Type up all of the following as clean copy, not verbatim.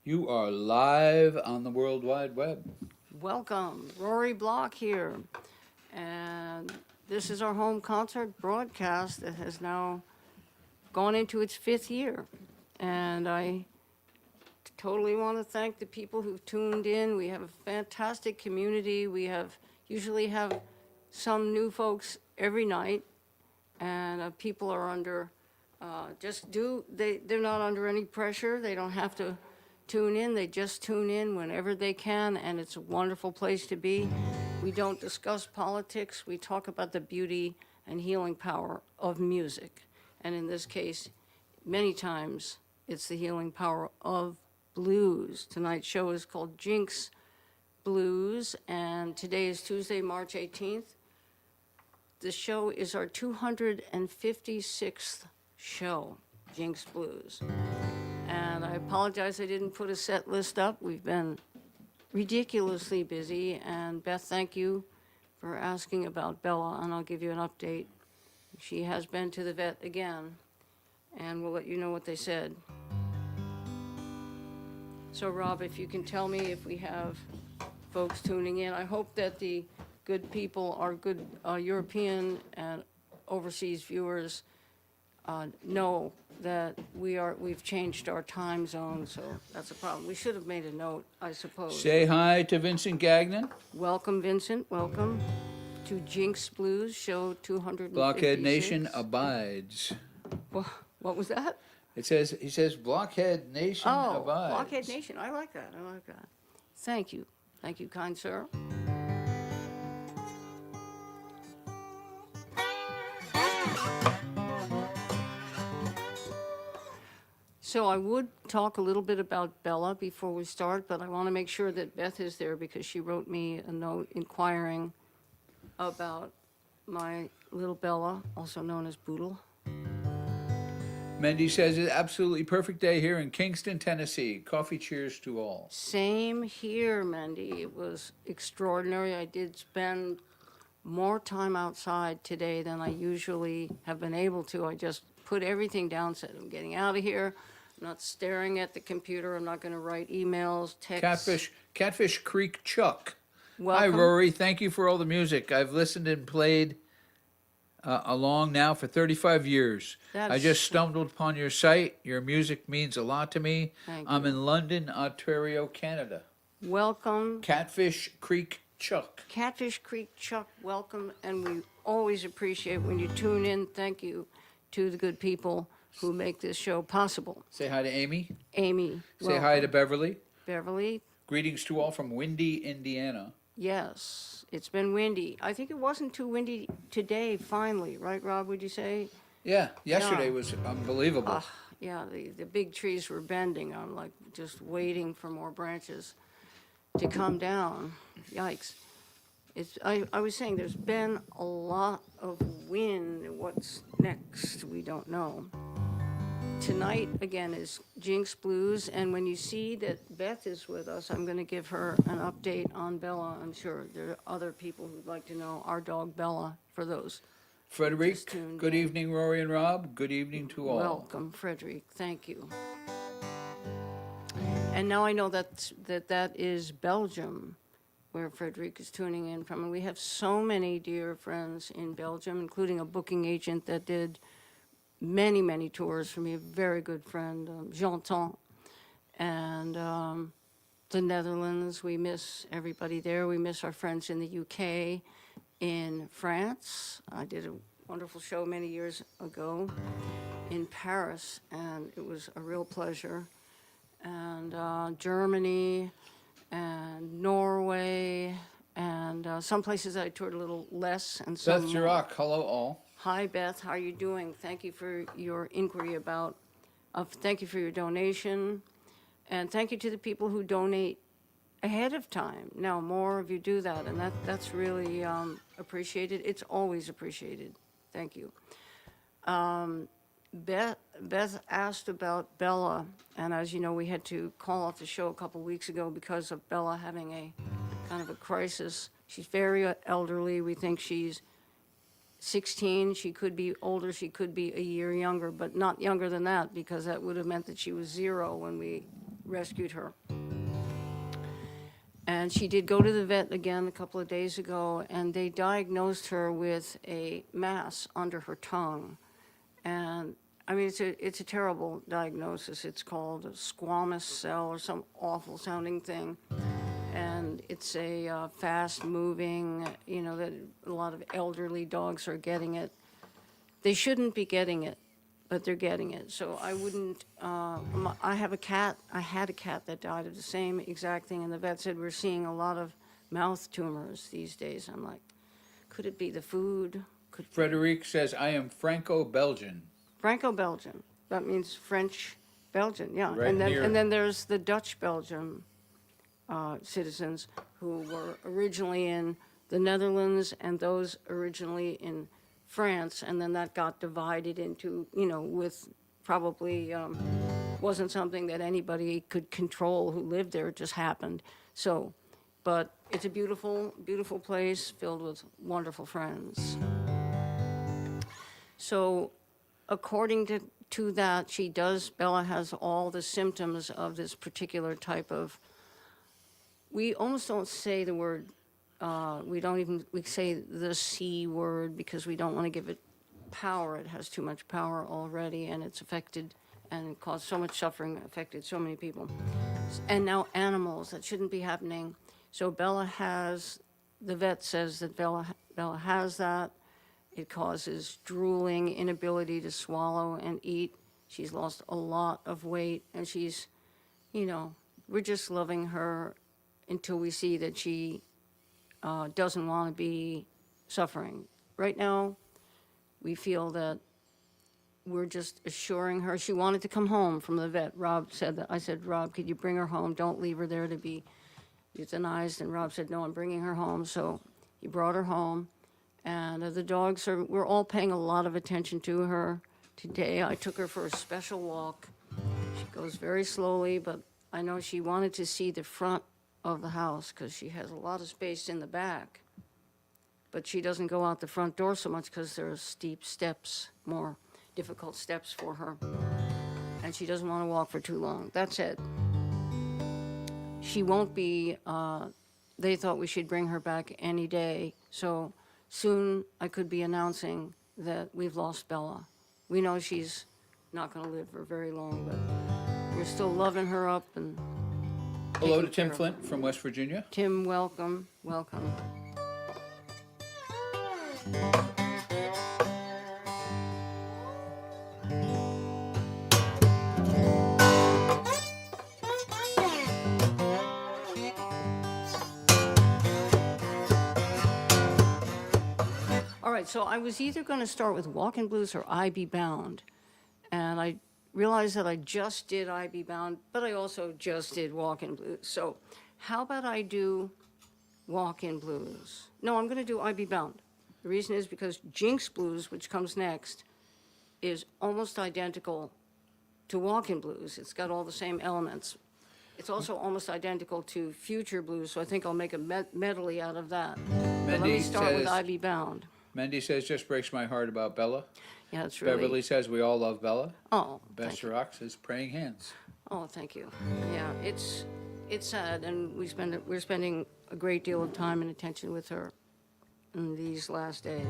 You are live on the World Wide Web. Welcome, Rory Block here. And this is our home concert broadcast that has now gone into its fifth year. And I totally want to thank the people who've tuned in. We have a fantastic community. Usually have some new folks every night, and people are under they're not under any pressure. They don't have to tune in. They just tune in whenever they can, and it's a wonderful place to be. We don't discuss politics. We talk about the beauty and healing power of music. And in this case, many times it's the healing power of blues. Tonight's show is called Jinx Blues, and today is Tuesday, March 18th. The show is our 256th show, Jinx Blues. And I apologize I didn't put a set list up. We've been ridiculously busy. And Beth, thank you for asking about Bella, and I'll give you an update. She has been to the vet again, and we'll let you know what they said. So Rob, if you can tell me if we have folks tuning in. I hope that the good people, our good European and overseas viewers know that we've changed our time zone, so that's a problem. We should have made a note, I suppose. Say hi to Vincent Gagnon. Welcome, Vincent. Welcome to Jinx Blues, show 256. Blockhead Nation abides. What was that? He says Blockhead Nation abides. Blockhead Nation. I like that. Thank you. Thank you, kind sir. So I would talk a little bit about Bella before we start, but I want to make sure that Beth is there because she wrote me a note inquiring about my little Bella, also known as Boodle. Mendy says it's absolutely perfect day here in Kingston, Tennessee. Coffee cheers to all. Same here, Mandy. It was extraordinary. I did spend more time outside today than I usually have been able to. I just put everything down, said I'm getting out of here. I'm not staring at the computer. I'm not going to write emails, texts. Catfish Creek Chuck. Welcome. Hi, Rory. Thank you for all the music. I've listened and played along now for 35 years. I just stumbled upon your site. Your music means a lot to me. I'm in London, Ontario, Canada. Welcome. Catfish Creek Chuck. Catfish Creek Chuck, welcome. And we always appreciate when you tune in. Thank you to the good people who make this show possible. Say hi to Amy. Amy. Say hi to Beverly. Beverly. Greetings to all from windy Indiana. Yes, it's been windy. I think it wasn't too windy today, finally, right, Rob, would you say? Yeah, yesterday was unbelievable. Yeah, the big trees were bending. I'm like just waiting for more branches to come down. Yikes. I was saying there's been a lot of wind. What's next? We don't know. Tonight, again, is Jinx Blues, and when you see that Beth is with us, I'm going to give her an update on Bella. I'm sure there are other people who'd like to know our dog Bella, for those. Frederic, good evening, Rory and Rob. Good evening to all. Welcome, Frederic. Thank you. And now I know that is Belgium, where Frederic is tuning in from. And we have so many dear friends in Belgium, including a booking agent that did many, many tours for me, a very good friend, J'entends. And the Netherlands, we miss everybody there. We miss our friends in the UK, in France. I did a wonderful show many years ago in Paris, and it was a real pleasure. And Germany, and Norway, and some places I toured a little less. And some Beth Jirac, hello all. Hi, Beth. How are you doing? Thank you for your inquiry about, thank you for your donation. And thank you to the people who donate ahead of time. Now, more of you do that, and that's really appreciated. It's always appreciated. Thank you. Beth asked about Bella, and as you know, we had to call off the show a couple weeks ago because of Bella having a kind of a crisis. She's very elderly. We think she's 16, she could be older, she could be a year younger, but not younger than that, because that would have meant that she was 0 when we rescued her. And she did go to the vet again a couple of days ago, and they diagnosed her with a mass under her tongue. And I mean, it's a terrible diagnosis. It's called a squamous cell or some awful sounding thing. And it's a fast-moving, that a lot of elderly dogs are getting it. They shouldn't be getting it, but they're getting it. So I wouldn't, I have a cat, I had a cat that died of the same exact thing, and the vet said we're seeing a lot of mouth tumors these days. I'm like, could it be the food? Frederic says, I am Franco-Belgian. Franco-Belgian, that means French-Belgian, yeah. Right and near- then there's the Dutch-Belgian citizens who were originally in the Netherlands and those originally in France, and then that got divided into, with probably wasn't something that anybody could control who lived there. It just happened. So, but it's a beautiful, beautiful place filled with wonderful friends. So, according to that, Bella has all the symptoms of this particular type of, we almost don't say the word, we say the C word because we don't want to give it power. It has too much power already, and it's affected and caused so much suffering, affected so many people. And now animals, that shouldn't be happening. So Bella has, the vet says that Bella has that. It causes drooling, inability to swallow and eat. She's lost a lot of weight, and she's, we're just loving her until we see that she doesn't want to be suffering. Right now, we feel that we're just assuring her. She wanted to come home from the vet. Rob said that. I said, Rob, could you bring her home? Don't leave her there to be euthanized. And Rob said, no, I'm bringing her home. So he brought her home. And the dogs we're all paying a lot of attention to her. Today, I took her for a special walk. She goes very slowly, but I know she wanted to see the front of the house because she has a lot of space in the back. But she doesn't go out the front door so much because there are steep steps, more difficult steps for her. And she doesn't want to walk for too long. That's it. She won't be, they thought we should bring her back any day. So soon I could be announcing that we've lost Bella. We know she's not going to live for very long, but we're still loving her up and Hello to taking Tim care of Flint her. from West Virginia. Tim, welcome, welcome. All right, so I was either going to start with Walking Blues or I Be Bound, and I realized that I just did I Be Bound, but I also just did Walking Blues. So how about I do Walking Blues? No, I'm going to do I Be Bound. The reason is because Jinx Blues, which comes next, is almost identical to Walking Blues. It's got all the same elements. It's also almost identical to Future Blues, so I think I'll make a medley out of that. But let me start with I Be Bound. Mendy says, just breaks my heart about Bella. Yeah, it's really. Beverly says, we all love Bella. Oh, Best Rock says, praying hands. oh, thank you. Yeah, it's sad, and we're spending a great deal of time and attention with her in these last days.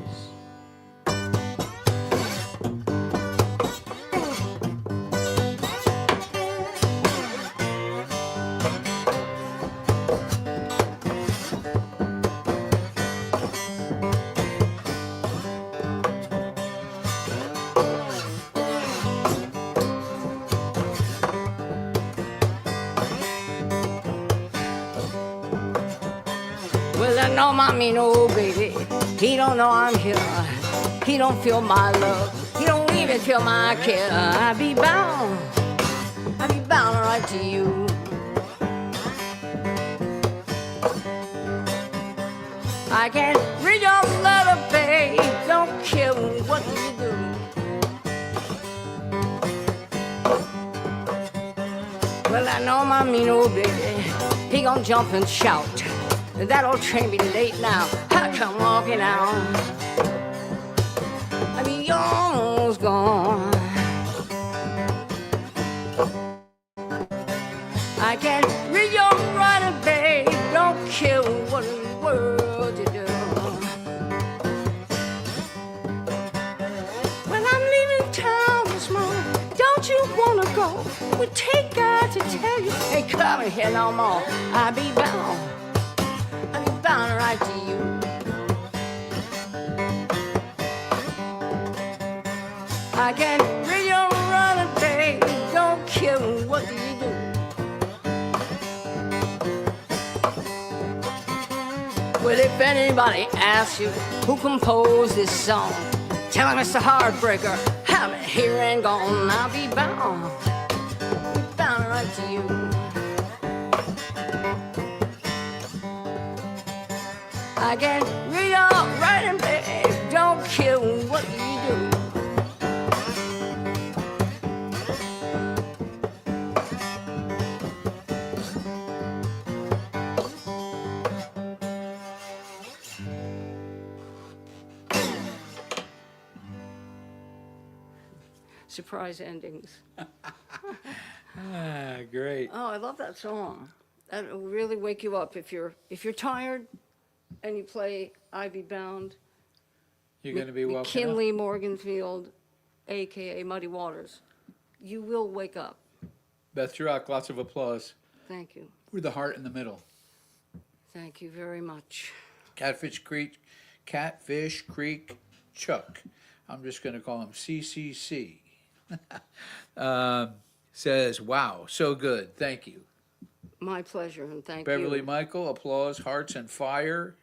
Well, I know mommy, no baby. He don't know I'm here. He don't feel my love. He don't even feel my care. I be bound right to you. I can't read your letter, babe. Don't care what you do. Well, I know mommy, no baby. He gon' jump and shout. That old train be late now. I come walking out. I be almost gone. I can read your writing, babe. Don't care what in the world you do. When I'm leaving town this morning, don't you wanna go? Would take God to tell you, hey, come here no more. I'll be bound right to you. I can read your running, babe. Don't care what do you do. Well, if anybody asks you who composed this song, tell him it's the Heartbreaker. Have it here and gone. I'll be bound right to you. I can read all writing, babe. Don't care what you do. Surprise endings. Great. Oh, I love that song. That will really wake you up if you're tired and you play "I Be Bound." You're going to be woken up. McKinley Morganfield, a.k.a. Muddy Waters. You will wake up. Beth Trurock, lots of applause. Thank you. With the heart in the middle. Thank you very much. Catfish Creek Chuck. I'm just going to call him CCC. Says, wow, so good. Thank you. My pleasure, and thank Beverly you. Michael, applause. Hearts and Fire.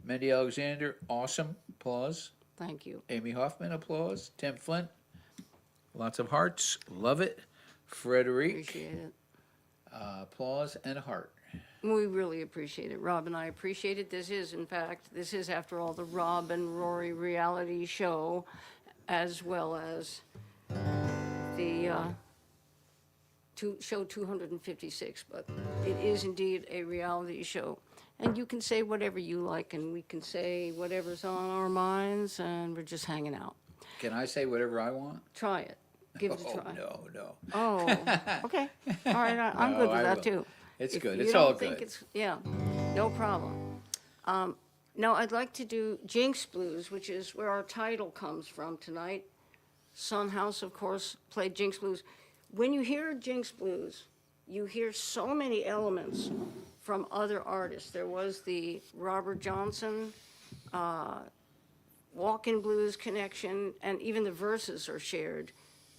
Mindy Alexander, awesome. Applause. Thank you. Amy Hoffman, applause. Tim Flint, lots of hearts. Love it. Frederic, Appreciate it. Applause and heart. We really appreciate it. Rob and I appreciate it. This is, after all, the Rob and Rory reality show, as well as the show 256. But it is indeed a reality show. And you can say whatever you like, and we can say whatever's on our minds, and we're just hanging out. Can I say whatever I want? Try it. Give it a try. No. Oh, okay. All right, I'm No, good with I that, will. too. It's If good. you It's don't all think good. it's- yeah, no problem. Now, I'd like to do Jinx Blues, which is where our title comes from tonight. Son House, of course, played Jinx Blues. When you hear Jinx Blues, you hear so many elements from other artists. There was the Robert Johnson Walk-in Blues connection, and even the verses are shared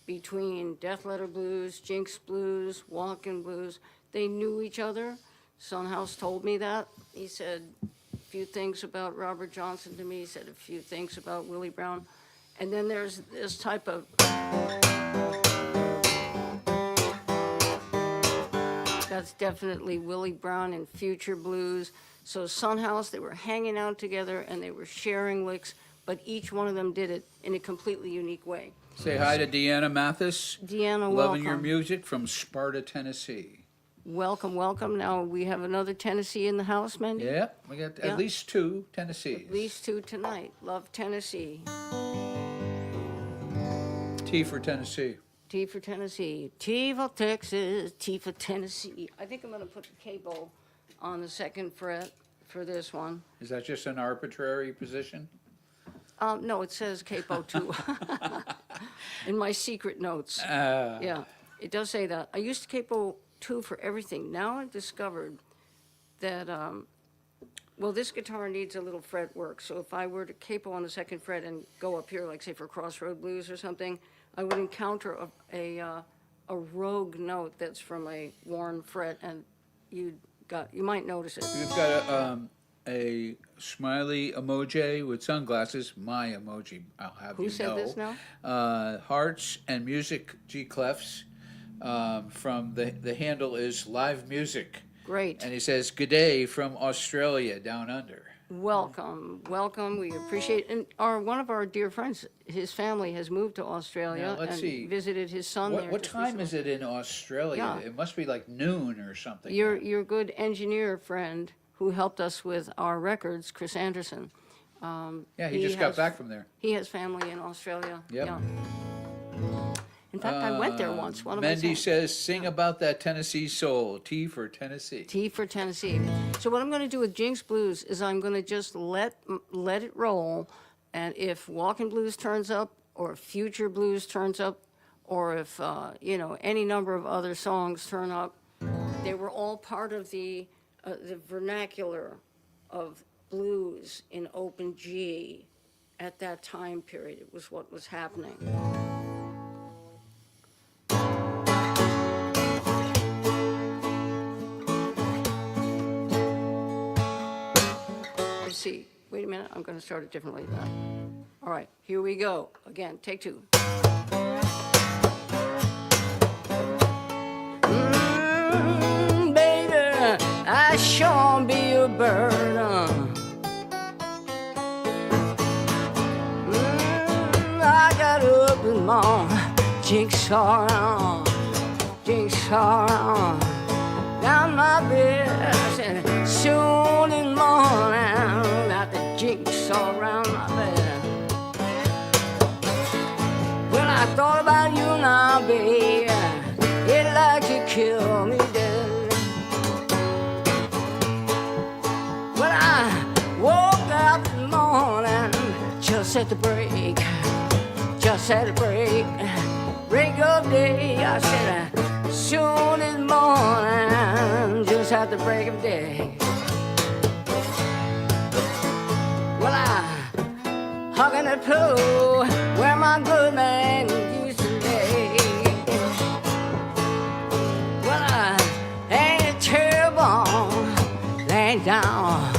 between Death Letter Blues, Jinx Blues, Walk-in Blues. They knew each other. Son House told me that. He said a few things about Robert Johnson to me. He said a few things about Willie Brown. And then there's this type of... That's definitely Willie Brown and Future Blues. So Son House, they were hanging out together and they were sharing licks, but each one of them did it in a completely unique way. Say hi to Deanna Mathis. Deanna, Loving your welcome. music from Sparta, Tennessee. Welcome, welcome. Now, we have another Tennessee in the house, Mandy? Yeah, we got Yeah. at least two Tennessees. At least two tonight. Love Tennessee. T for Tennessee. T for Tennessee. T for Texas. T for Tennessee. I think I'm going to put the capo on the second fret for this one. Is that just an arbitrary position? No, it says capo too. In my secret notes. Uh, Yeah, it does say that. I used capo 2 for everything. Now I've discovered that, well, this guitar needs a little fret work. So if I were to capo on the second fret and go up here, like say for Crossroad Blues or something, I would encounter a rogue note that's from a worn fret, and you might notice it. We've got a smiley emoji with sunglasses. My emoji, I'll have Who you said know. this now? Hearts and Music G Clefs. From the handle is Live Music. Great. And he says, "Good day from Australia, down under." Welcome, welcome. We appreciate it. And one of our dear friends, his family has moved to Australia Now, let's and see. visited his son there. What just time recently. is it in Australia? Yeah. It must be like noon or something. Your good engineer friend who helped us with our records, Chris Anderson. Yeah, he just got has- back from there. He has family in Australia. Yep. Yeah. In fact, I went there once. One of my Mendy friends. says, sing about that Tennessee soul. T for Tennessee. T for Tennessee. So what I'm going to do with Jinx Blues is I'm going to just let it roll, and if Walking Blues turns up, or if Future Blues turns up, or if any number of other songs turn up, they were all part of the vernacular of blues in open G at that time period. It was what was happening. Let's see. Wait a minute. I'm going to start it differently than that. All right. Here we go. Again, take two. Baby, I sure be a burden. I got up in the morning, jigsaw down my bed. I said, soon in the morning, got the jigsaw around my bed. When I thought about you now, baby, it like to kill me dead. When I woke up in the morning, just at the break of day, I said, soon in the morning, just at the break of day. Well, I hugging the pillow where my good man used to lay. Well, I ain't terrible, laying down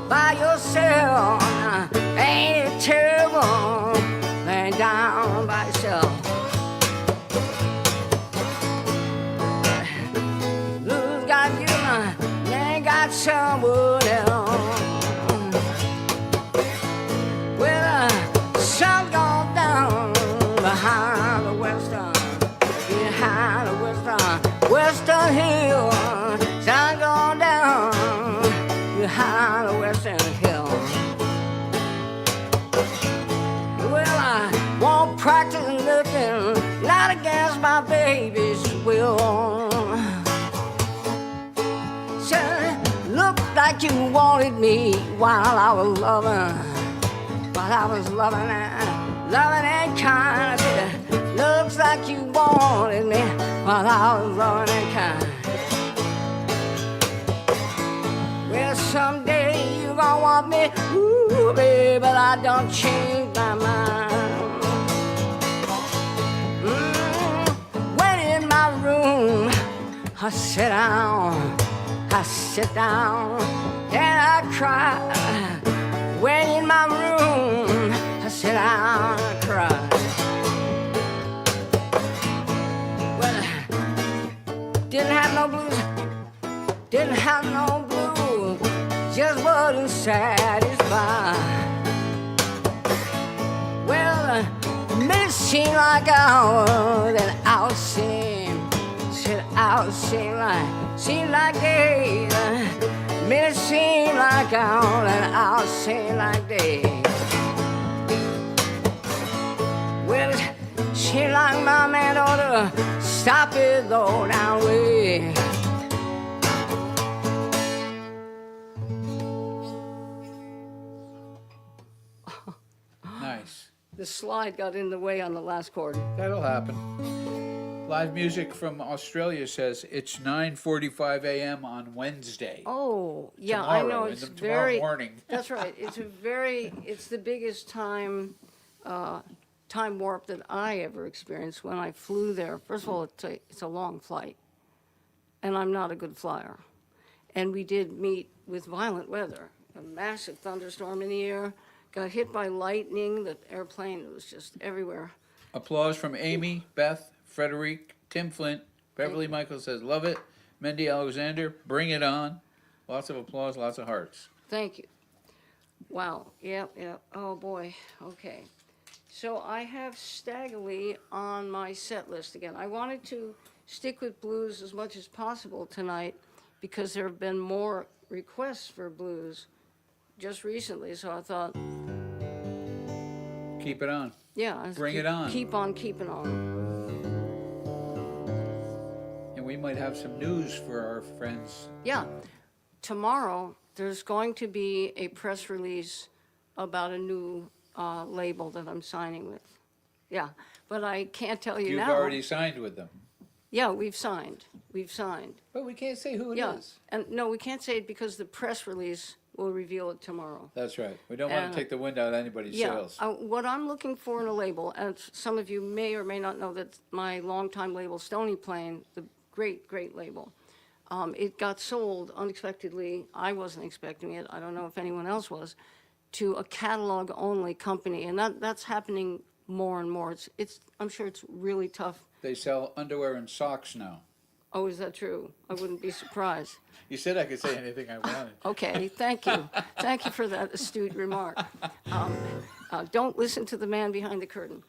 by yourself. Ain't it terrible, laying down by yourself? Blues got you, ain't got someone else. Well, the sun gone down behind the western hill. Sun gone down behind the western hill. Well, I won't practice nothing, not against my baby's will. Said, look like you wanted me while I was loving and kind. I said, looks like you wanted me while I was loving and kind. Well, someday you gonna want me, ooh, baby, but I don't change my mind. When in my room, I sit down, and I cry. When in my room, I sit down and cry. Well, didn't have no blues, just wasn't satisfied. Well, minutes seem like hours, and hours seem like days. Minutes seem like hours, and hours seem like days. Well, it seems like my man ought to stop it though down way. Nice. The slide got in the way on the last chord. That'll happen. Live music from Australia says it's 9:45 a.m. on Wednesday. Oh, yeah, Tomorrow, I know. in It's the tomorrow very. morning. That's right. It's the biggest time warp that I ever experienced when I flew there. First of all, it's a long flight, and I'm not a good flyer. And we did meet with violent weather, a massive thunderstorm in the air, got hit by lightning. The airplane was just everywhere. Applause from Amy, Beth, Frederic, Tim Flint, Beverly Michael says, love it. Mendy Alexander, bring it on. Lots of applause, lots of hearts. Thank you. Wow. Yep. Oh, boy. Okay. So I have Stagger Lee on my set list again. I wanted to stick with blues as much as possible tonight because there have been more requests for blues just recently. So I thought, Keep it on. Yeah. Bring it on. Keep on keeping on. And we might have some news for our friends. Yeah. Tomorrow, there's going to be a press release about a new label that I'm signing with. Yeah, but I can't tell you You've now. already signed with them. Yeah, we've signed. We've signed. But we can't say who it Yeah, is. and no, we can't say it because the press release will reveal it tomorrow. That's right. We don't want And- to take the wind out of anybody's Yeah, sails. what I'm looking for in a label, and some of you may or may not know that my longtime label, Stony Plain, the great, great label, it got sold unexpectedly. I wasn't expecting it. I don't know if anyone else was, to a catalog-only company, and that's happening more and more. I'm sure it's really tough. They sell underwear and socks now. Oh, is that true? I wouldn't be surprised. You said I could say anything I wanted. Okay, thank you. Thank you for that astute remark. Don't listen to the man behind the curtain.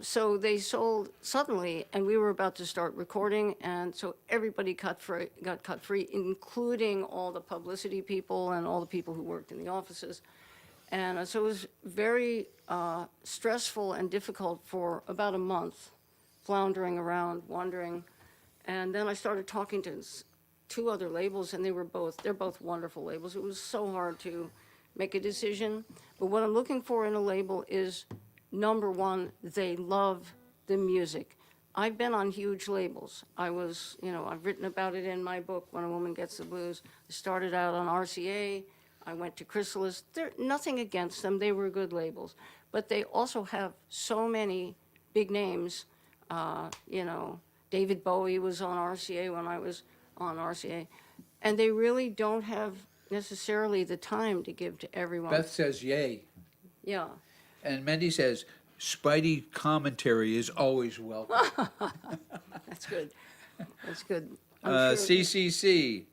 So they sold suddenly, and we were about to start recording, and so everybody got cut free, including all the publicity people and all the people who worked in the offices. And so it was very stressful and difficult for about a month, floundering around, wondering. And then I started talking to two other labels, and they're both wonderful labels. It was so hard to make a decision. But what I'm looking for in a label is, number one, they love the music. I've been on huge labels. I've written about it in my book, When a Woman Gets the Blues. I started out on RCA. I went to Chrysalis. Nothing against them. They were good labels. But they also have so many big names. David Bowie was on RCA when I was on RCA. And they really don't have necessarily the time to give to everyone. Beth says yay. Yeah. And Mendy says, Spidey commentary is always welcome. That's good. That's good. I'm sure- CCC,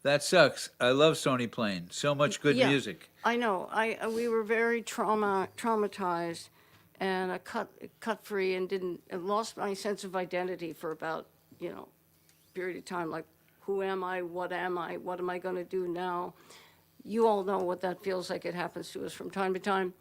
that sucks. I love Stony Plain. So much good Yeah, music. I know. We were very traumatized, and I cut free and lost my sense of identity for about period of time. Like, who am I? What am I? What am I going to do now? You all know what that feels like. It happens to us from time to time.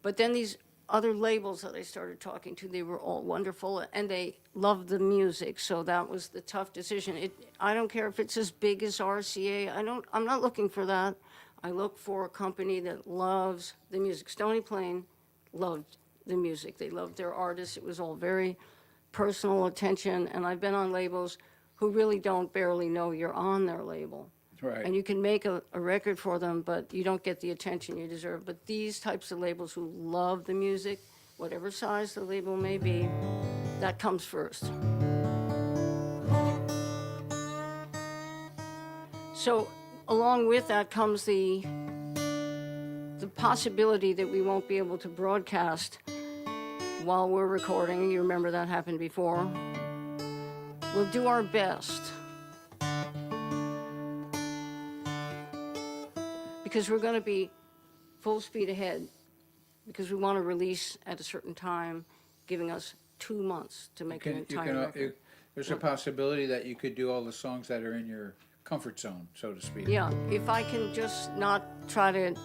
But then these other labels that I started talking to, they were all wonderful, and they loved the music. So that was the tough decision. I don't care if it's as big as RCA. I'm not looking for that. I look for a company that loves the music. Stony Plain loved the music. They loved their artists. It was all very personal attention. And I've been on labels who really barely know you're on their label. Right. And you can make a record for them, but you don't get the attention you deserve. But these types of labels who love the music, whatever size the label may be, that comes first. So along with that comes the possibility that we won't be able to broadcast while we're recording. You remember that happened before. We'll do our best. Because we're going to be full speed ahead, because we want to release at a certain time, giving us 2 months to make an entire record. There's a possibility that you could do all the songs that are in your comfort zone, so to speak. Yeah, if I can just not try to,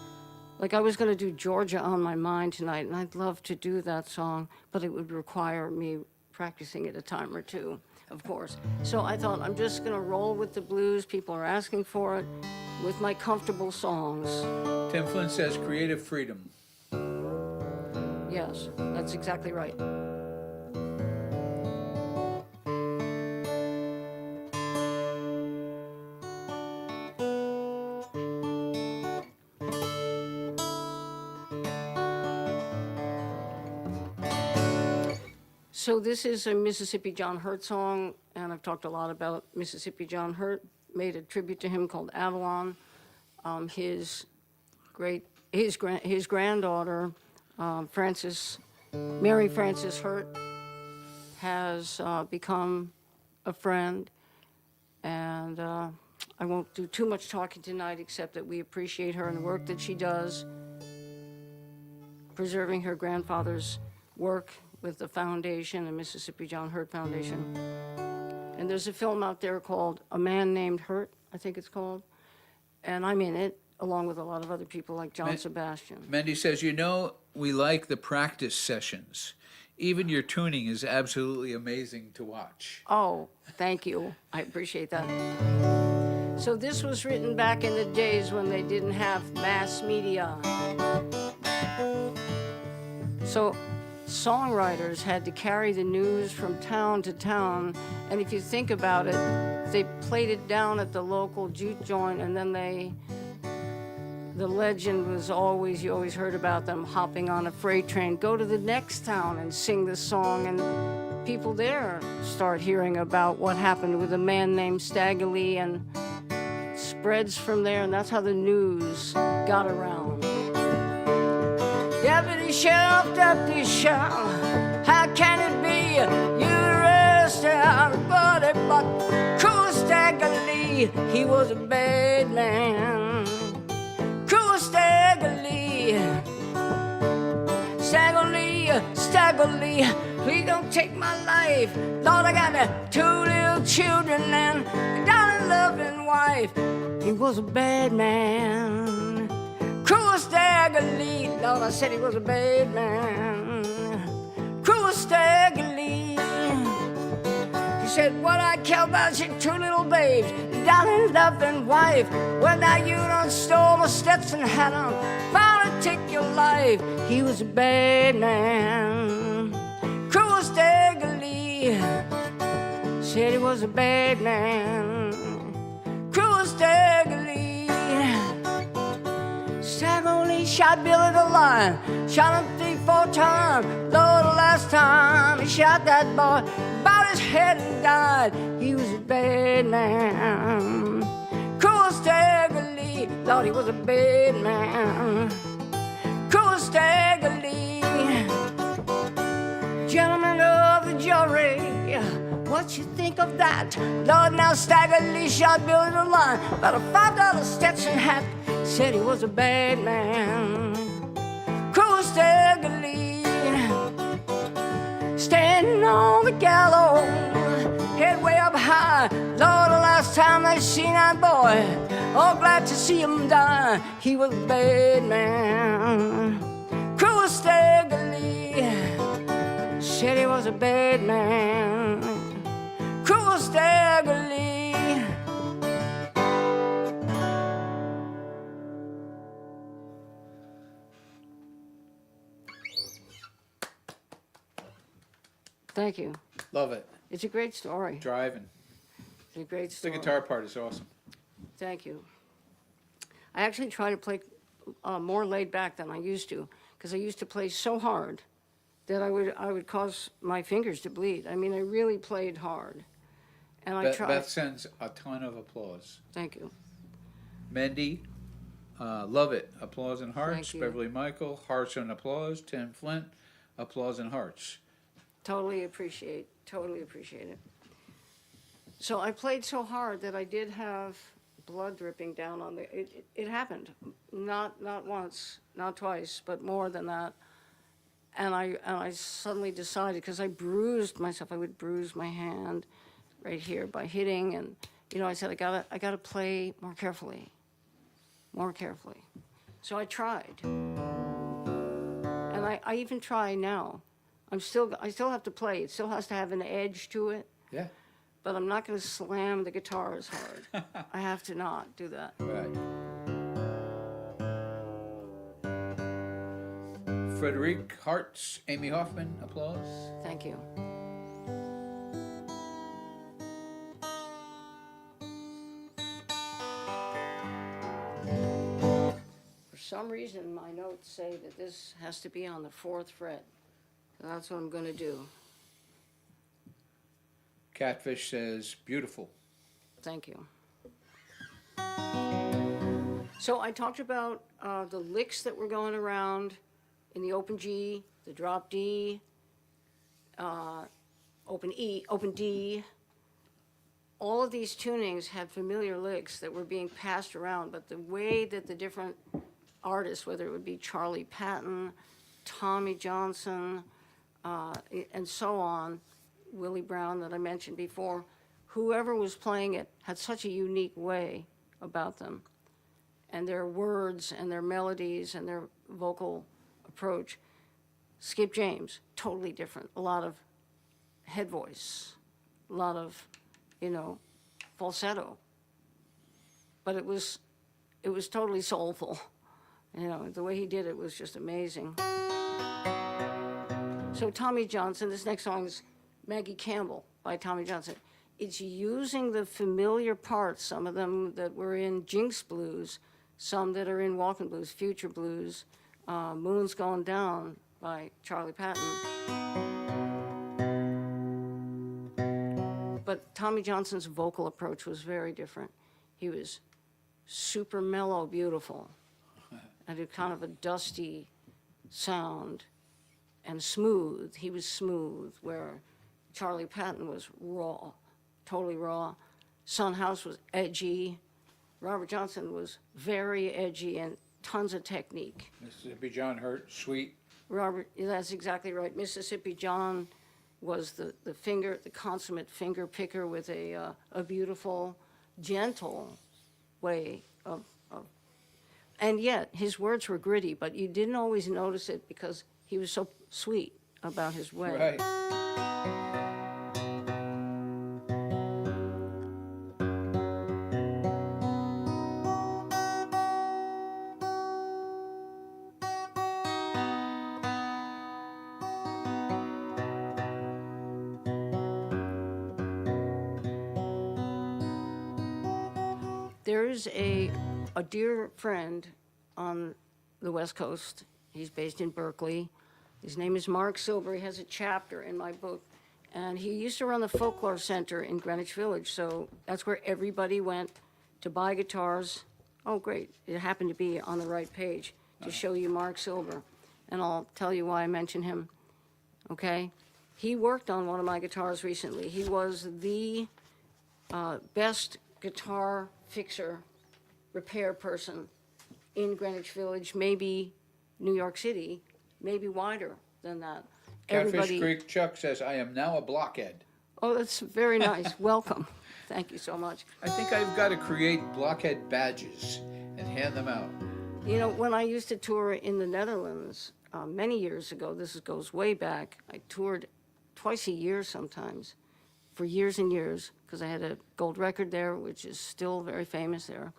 like I was going to do Georgia on My Mind tonight, and I'd love to do that song, but it would require me practicing it a time or two, of course. So I thought, I'm just going to roll with the blues. People are asking for it, with my comfortable songs. Tim Flynn says creative freedom. Yes, that's exactly right. So this is a Mississippi John Hurt song, and I've talked a lot about Mississippi John Hurt. Made a tribute to him called Avalon. His granddaughter, Mary Frances Hurt, has become a friend, and I won't do too much talking tonight, except that we appreciate her and the work that she does, preserving her grandfather's work with the foundation, the Mississippi John Hurt Foundation. And there's a film out there called A Man Named Hurt, I think it's called, and I'm in it, along with a lot of other people like John Sebastian. Mendy says, we like the practice sessions. Even your tuning is absolutely amazing to watch. Oh, thank you. I appreciate that. So this was written back in the days when they didn't have mass media. So songwriters had to carry the news from town to town, and if you think about it, they played it down at the local juke joint, and then the legend was always, you always heard about them hopping on a freight train, go to the next town and sing this song, and people there start hearing about what happened with a man named Stagger Lee, and spreads from there, and that's how the news got around. Deputy Sheriff, Deputy Sheriff, how can it be you arrested everybody but Cool Stagger Lee? He was a bad man. Cool Stagger Lee. Stagger Lee, Stagger Lee, please don't take my life. Lord, I got 2 little children and a darling loving wife. He was a bad man. Cruel Stagger Lee. Lord, I said he was a bad man. Cruel Stagger Lee. He said, what I care about is your 2 little babes, darling loving wife. Well, now you done stole my Stetson hat on, bound to take your life. He was a bad man. Cruel Stagger Lee. Said he was a bad man. Cruel Stagger Lee. Stagger Lee shot Billy the Lion, shot him 3-4 times. Lord, the last time he shot that boy, about his head and died. He was a bad man. Cruel Stagger Lee. Lord, he was a bad man. Cruel Stagger Lee. Gentlemen of the jury, what you think of that? Lord, now Stagger Lee shot Billy the Lion, about a $5 Stetson hat. Said he was a bad man. Cruel Stagger Lee. Standing on the gallows, head way up high. Lord, the last time they seen that boy, all glad to see him die. He was a bad man. Cruel Stagger Lee. Said he was a bad man. Cruel Stagger Lee. Thank you. Love it. It's a great story. Driving. It's a great The story. guitar part is awesome. Thank you. I actually try to play more laid back than I used to, because I used to play so hard that I would cause my fingers to bleed. I mean, I really played hard, and I tried. Beth sends a ton of applause. Thank you. Mendy, love it. Applause and hearts. Thank you. Beverly Michael, hearts and applause. Tim Flint, applause and hearts. Totally appreciate it. So I played so hard that I did have blood dripping down on the. It happened, not once, not twice, but more than that. And I suddenly decided, because I bruised myself, I would bruise my hand right here by hitting, and I said I gotta play more carefully. So I tried, and I even try now. I still have to play. It still has to have an edge to it. Yeah. But I'm not going to slam the guitar as hard. I have to not do that. Right. Frederic Hartz, Amy Hoffman, applause. Thank you. For some reason, my notes say that this has to be on the 4th fret. So that's what I'm going to do. Catfish says, beautiful. Thank you. So I talked about the licks that were going around in the open G, the drop D, open E, open D. All of these tunings had familiar licks that were being passed around, but the way that the different artists, whether it would be Charlie Patton, Tommy Johnson, and so on, Willie Brown that I mentioned before, whoever was playing it had such a unique way about them, and their words and their melodies and their vocal approach. Skip James, totally different. A lot of head voice, a lot of, falsetto. But it was totally soulful. The way he did it was just amazing. So Tommy Johnson, this next song is Maggie Campbell by Tommy Johnson. It's using the familiar parts, some of them that were in Jinx Blues, some that are in Walking Blues, Future Blues, Moon's Gone Down by Charlie Patton. But Tommy Johnson's vocal approach was very different. He was super mellow, beautiful, and a kind of a dusty sound, and smooth. He was smooth, where Charlie Patton was raw, totally raw. Son House was edgy. Robert Johnson was very edgy and tons of technique. Mississippi John Hurt, sweet. Robert, that's exactly right. Mississippi John was the consummate finger picker with a beautiful, gentle way of, and yet his words were gritty, but you didn't always notice it because he was so sweet about his way. Right. There's a dear friend on the West Coast. He's based in Berkeley. His name is Mark Silver. He has a chapter in my book. And he used to run the Folklore Center in Greenwich Village. So that's where everybody went to buy guitars. Oh, great. It happened to be on the right page to show you Mark Silver. And I'll tell you why I mention him. Okay? He worked on one of my guitars recently. He was the best guitar fixer, repair person in Greenwich Village, maybe New York City, maybe wider than that. Catfish Creek Chuck says, I am now a blockhead. Oh, that's very nice. Welcome. Thank you so much. I think I've got to create blockhead badges and hand them out. When I used to tour in the Netherlands many years ago, this goes way back, I toured twice a year sometimes for years and years, because I had a gold record there, which is still very famous there.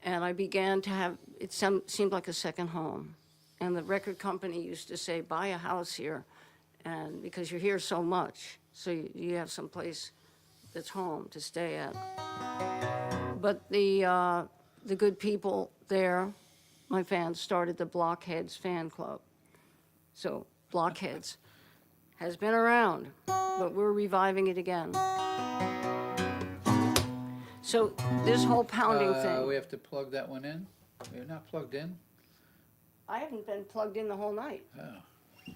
And I began to have, it seemed like a second home. And the record company used to say, buy a house here, and because you're here so much, so you have some place that's home to stay at. But the good people there, my fans, started the Blockheads fan club. So Blockheads has been around, but we're reviving it again. So this whole pounding thing. We have to plug that one in? You're not plugged in? I haven't been plugged in the whole night. Oh.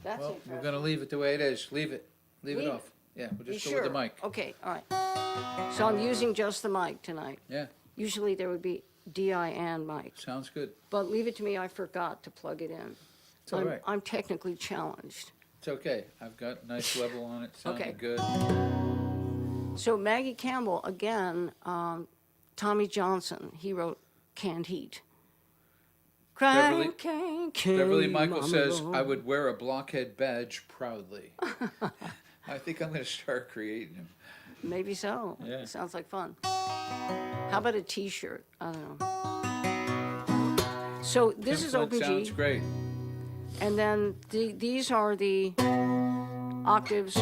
That's Well, interesting. we're going to leave it the way it is. Leave it. Leave it Leave off. Yeah, we'll You just go sure? with the mic. Okay, all right. So I'm using just the mic tonight. Yeah, Usually there would be DI and mic, sounds good. but leave it to me, I forgot to plug it in. It's all right. I'm technically challenged. It's okay. I've got nice level on it. Sounded Okay. good. So Maggie Campbell, again, Tommy Johnson, he wrote Canned Heat. Beverly- Crank, Beverly Michael Mama says, Lord. I would wear a blockhead badge proudly. I think I'm going to start creating them. Maybe so. Yeah. Sounds like fun. How about a T-shirt? I don't know. So this is Template sounds OPG, great. and then these are the octaves.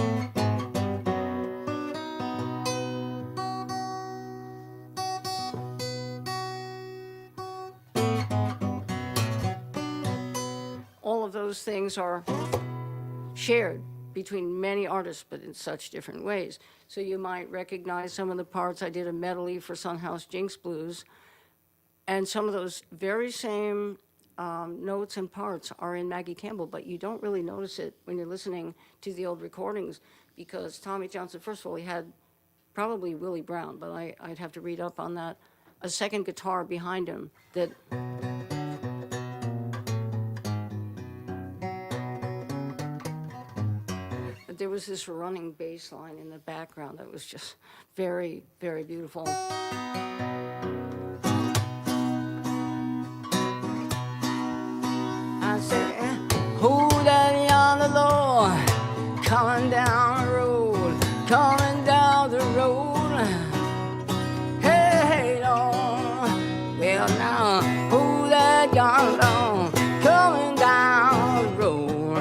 All of those things are shared between many artists, but in such different ways. So you might recognize some of the parts. I did a medley for Son House Jinx Blues, and some of those very same notes and parts are in Maggie Campbell, but you don't really notice it when you're listening to the old recordings, because Tommy Johnson, first of all, he had probably Willie Brown, but I'd have to read up on that, a second guitar behind him that... There was this running bass line in the background that was just very, very beautiful. I said, who that yonder coming down the road, coming down the road. Hey, hey, Lord. Well, now, who that gone on, coming down the road.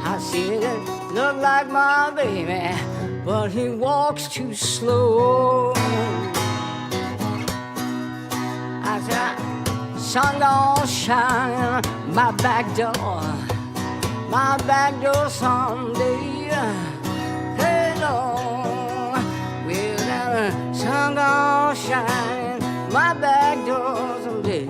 I said it looked like my baby, but he walks too slow. I said, sun gonna shine my back door someday. Hey, Lord, well, that sun gonna shine my back door someday.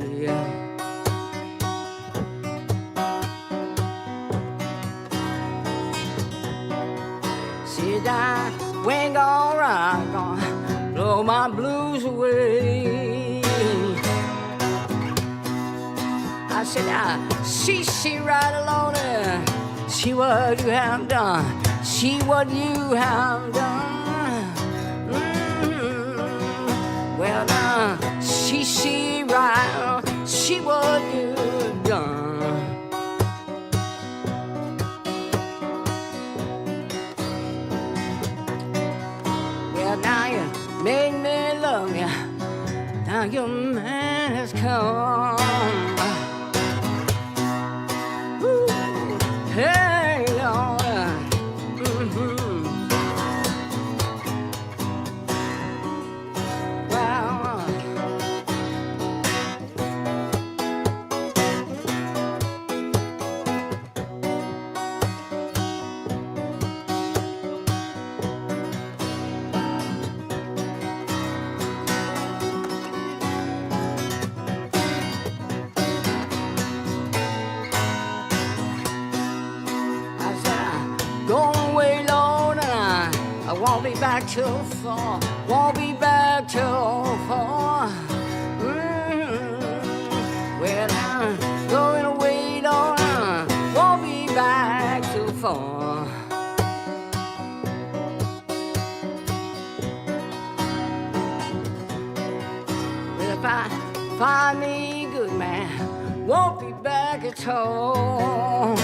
Said I ain't gonna blow my blues away. I said, now, see right along there. See what you have done. See what you have done. Well, now, see right. See what you've done. Well, now you made me love you. Now your man has come. Hey, Lord. Well, won't be back till fall. Won't be back till fall. Well, I'm going away, Lord. Won't be back till fall. Well, if I find me a good man, won't be back at all.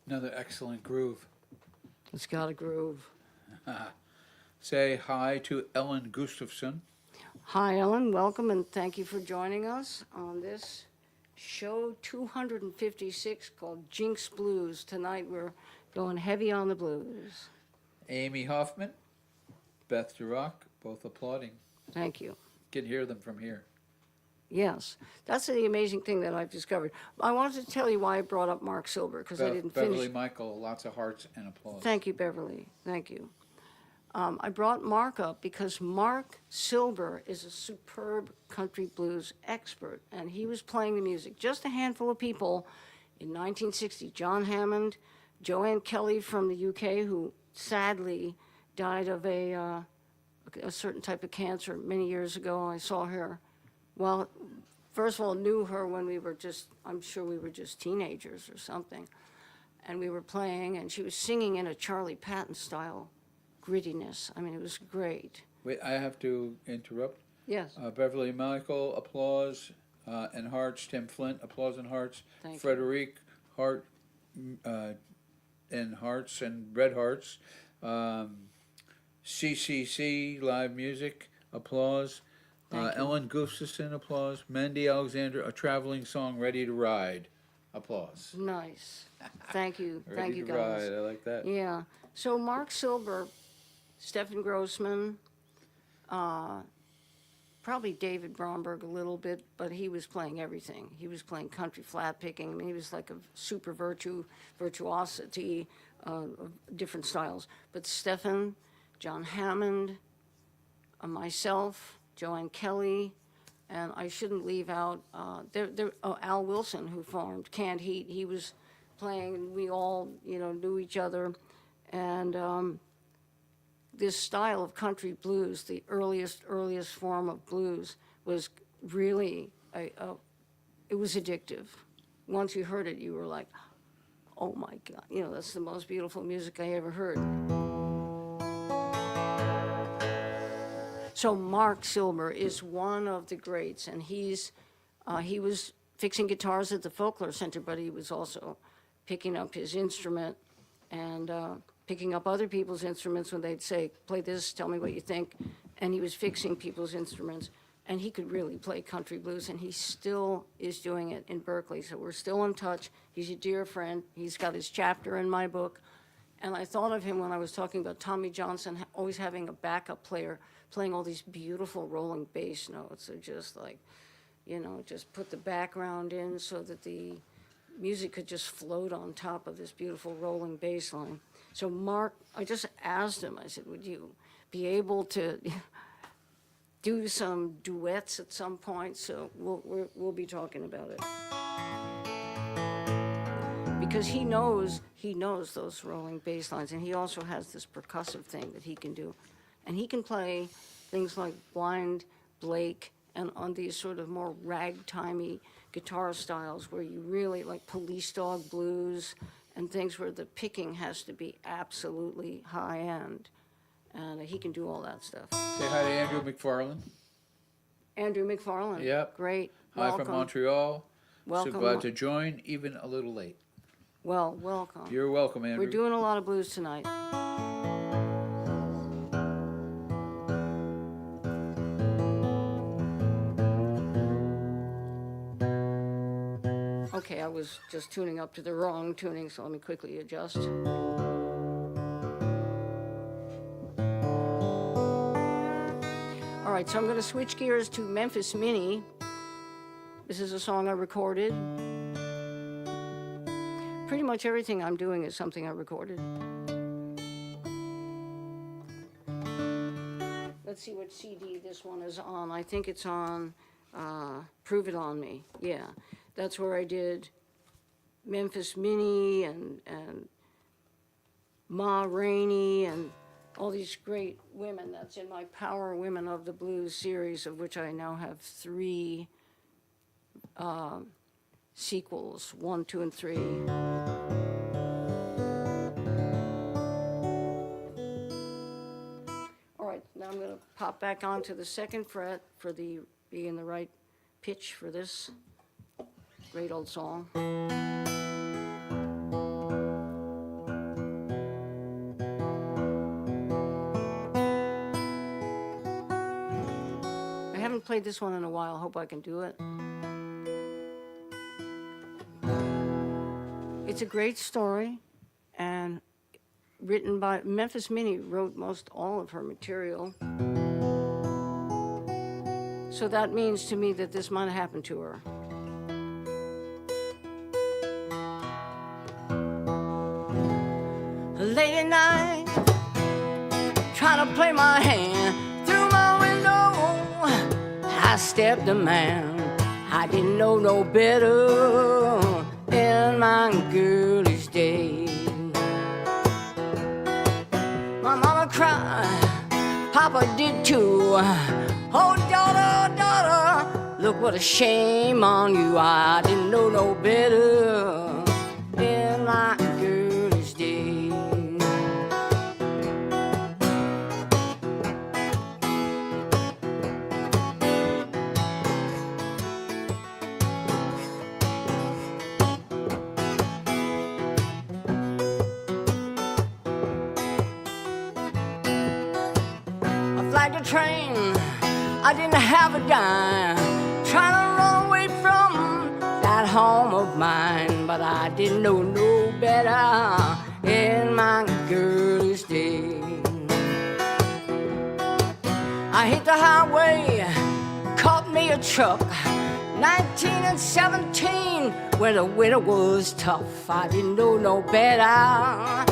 Another excellent groove. It's got a groove. Say hi to Ellen Gustafson. Hi, Ellen. Welcome, and thank you for joining us on this show 256 called Jinx Blues. Tonight we're going heavy on the blues. Amy Hoffman, Beth DeRock, both applauding. Thank you. Can hear them from here. Yes, that's the amazing thing that I've discovered. I wanted to tell you why I brought up Mark Silber, because I didn't Beverly finish. Michael, lots of hearts and applause. Thank you, Beverly. Thank you. I brought Mark up because Mark Silber is a superb country blues expert, and he was playing the music. Just a handful of people in 1960, John Hammond, Joanne Kelly from the UK, who sadly died of a certain type of cancer many years ago. I saw her. Well, first of all, knew her when we were I'm sure we were just teenagers or something. And we were playing, and she was singing in a Charlie Patton style grittiness. I mean, it was great. Wait, I have to interrupt. Yes. Beverly Michael, applause and hearts. Tim Flint, applause and hearts. Thank you. Frederique, heart and hearts and red hearts. CCC, live music, applause. Ellen Gustafson, applause. Mandy Alexander, a traveling song, Ready to Ride, applause. Nice. Thank you. Thank Ready you, to guys. Ride, I like that. Yeah. So Mark Silber, Stephen Grossman, probably David Bromberg a little bit, but he was playing everything. He was playing country flat picking. I mean, he was like a super virtuosity of different styles. But Stephen, John Hammond, myself, Joanne Kelly, and I shouldn't leave out Al Wilson, who formed Canned Heat. He was playing, and we all knew each other, and this style of country blues, the earliest form of blues, was really it was addictive. Once you heard it, you were like, oh my God, you know, that's the most beautiful music I ever heard. So Mark Silber is one of the greats, and he was fixing guitars at the Folklore Center, but he was also picking up his instrument and picking up other people's instruments when they'd say, play this, tell me what you think. And he was fixing people's instruments, and he could really play country blues, and he still is doing it in Berkeley. So we're still in touch. He's a dear friend. He's got his chapter in my book. And I thought of him when I was talking about Tommy Johnson always having a backup player playing all these beautiful rolling bass notes. They're just like, you know, just put the background in so that the music could just float on top of this beautiful rolling bass line. So Mark, I just asked him, I said, would you be able to do some duets at some point? So we'll be talking about it. Because he knows those rolling bass lines, and he also has this percussive thing that he can do. And he can play things like Blind Blake and on these sort of more ragtimey guitar styles where you really like Police Dog blues and things where the picking has to be absolutely high end. And he can do all that stuff. Say hi to Andrew McFarland. Andrew McFarland. Yep. Great. Hi Welcome. from Montreal. Welcome. So glad to join, even a little late. Well, welcome. You're welcome, Andrew. We're doing a lot of blues tonight. Okay, I was just tuning up to the wrong tuning, so let me quickly adjust. All right, so I'm going to switch gears to Memphis Minnie. This is a song I recorded. Pretty much everything I'm doing is something I recorded. Let's see what CD this one is on. I think it's on Prove It On Me. Yeah, that's where I did Memphis Minnie and Ma Rainey and all these great women. That's in my Power Women of the Blues series, of which I now have 3 sequels, 1, 2, and 3. All right, now I'm going to pop back onto the 2nd fret for the be in the right pitch for this great old song. I haven't played this one in a while. Hope I can do it. It's a great story, and written by Memphis Minnie wrote most all of her material. So that means to me that this might have happened to her. Late at night, trying to play my hand through my window. I stepped a man I didn't know no better in my girlish days. My mama cried, Papa did too. Oh, daughter, daughter, look what a shame on you. I didn't know no better in my girlish days. Like a train, I didn't have a dime, trying to run away from that home of mine, but I didn't know no better in my girlish days. I hit the highway, caught me a truck, 19 and 17, when the winter was tough. I didn't know no better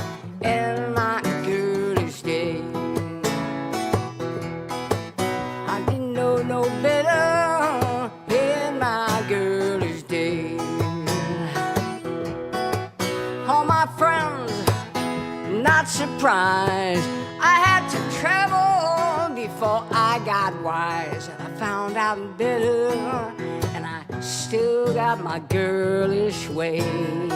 in my girlish days. No better in my girlish days. All my friends not surprised. I had to travel before I got wise, and I found out better, and I still got my girlish ways.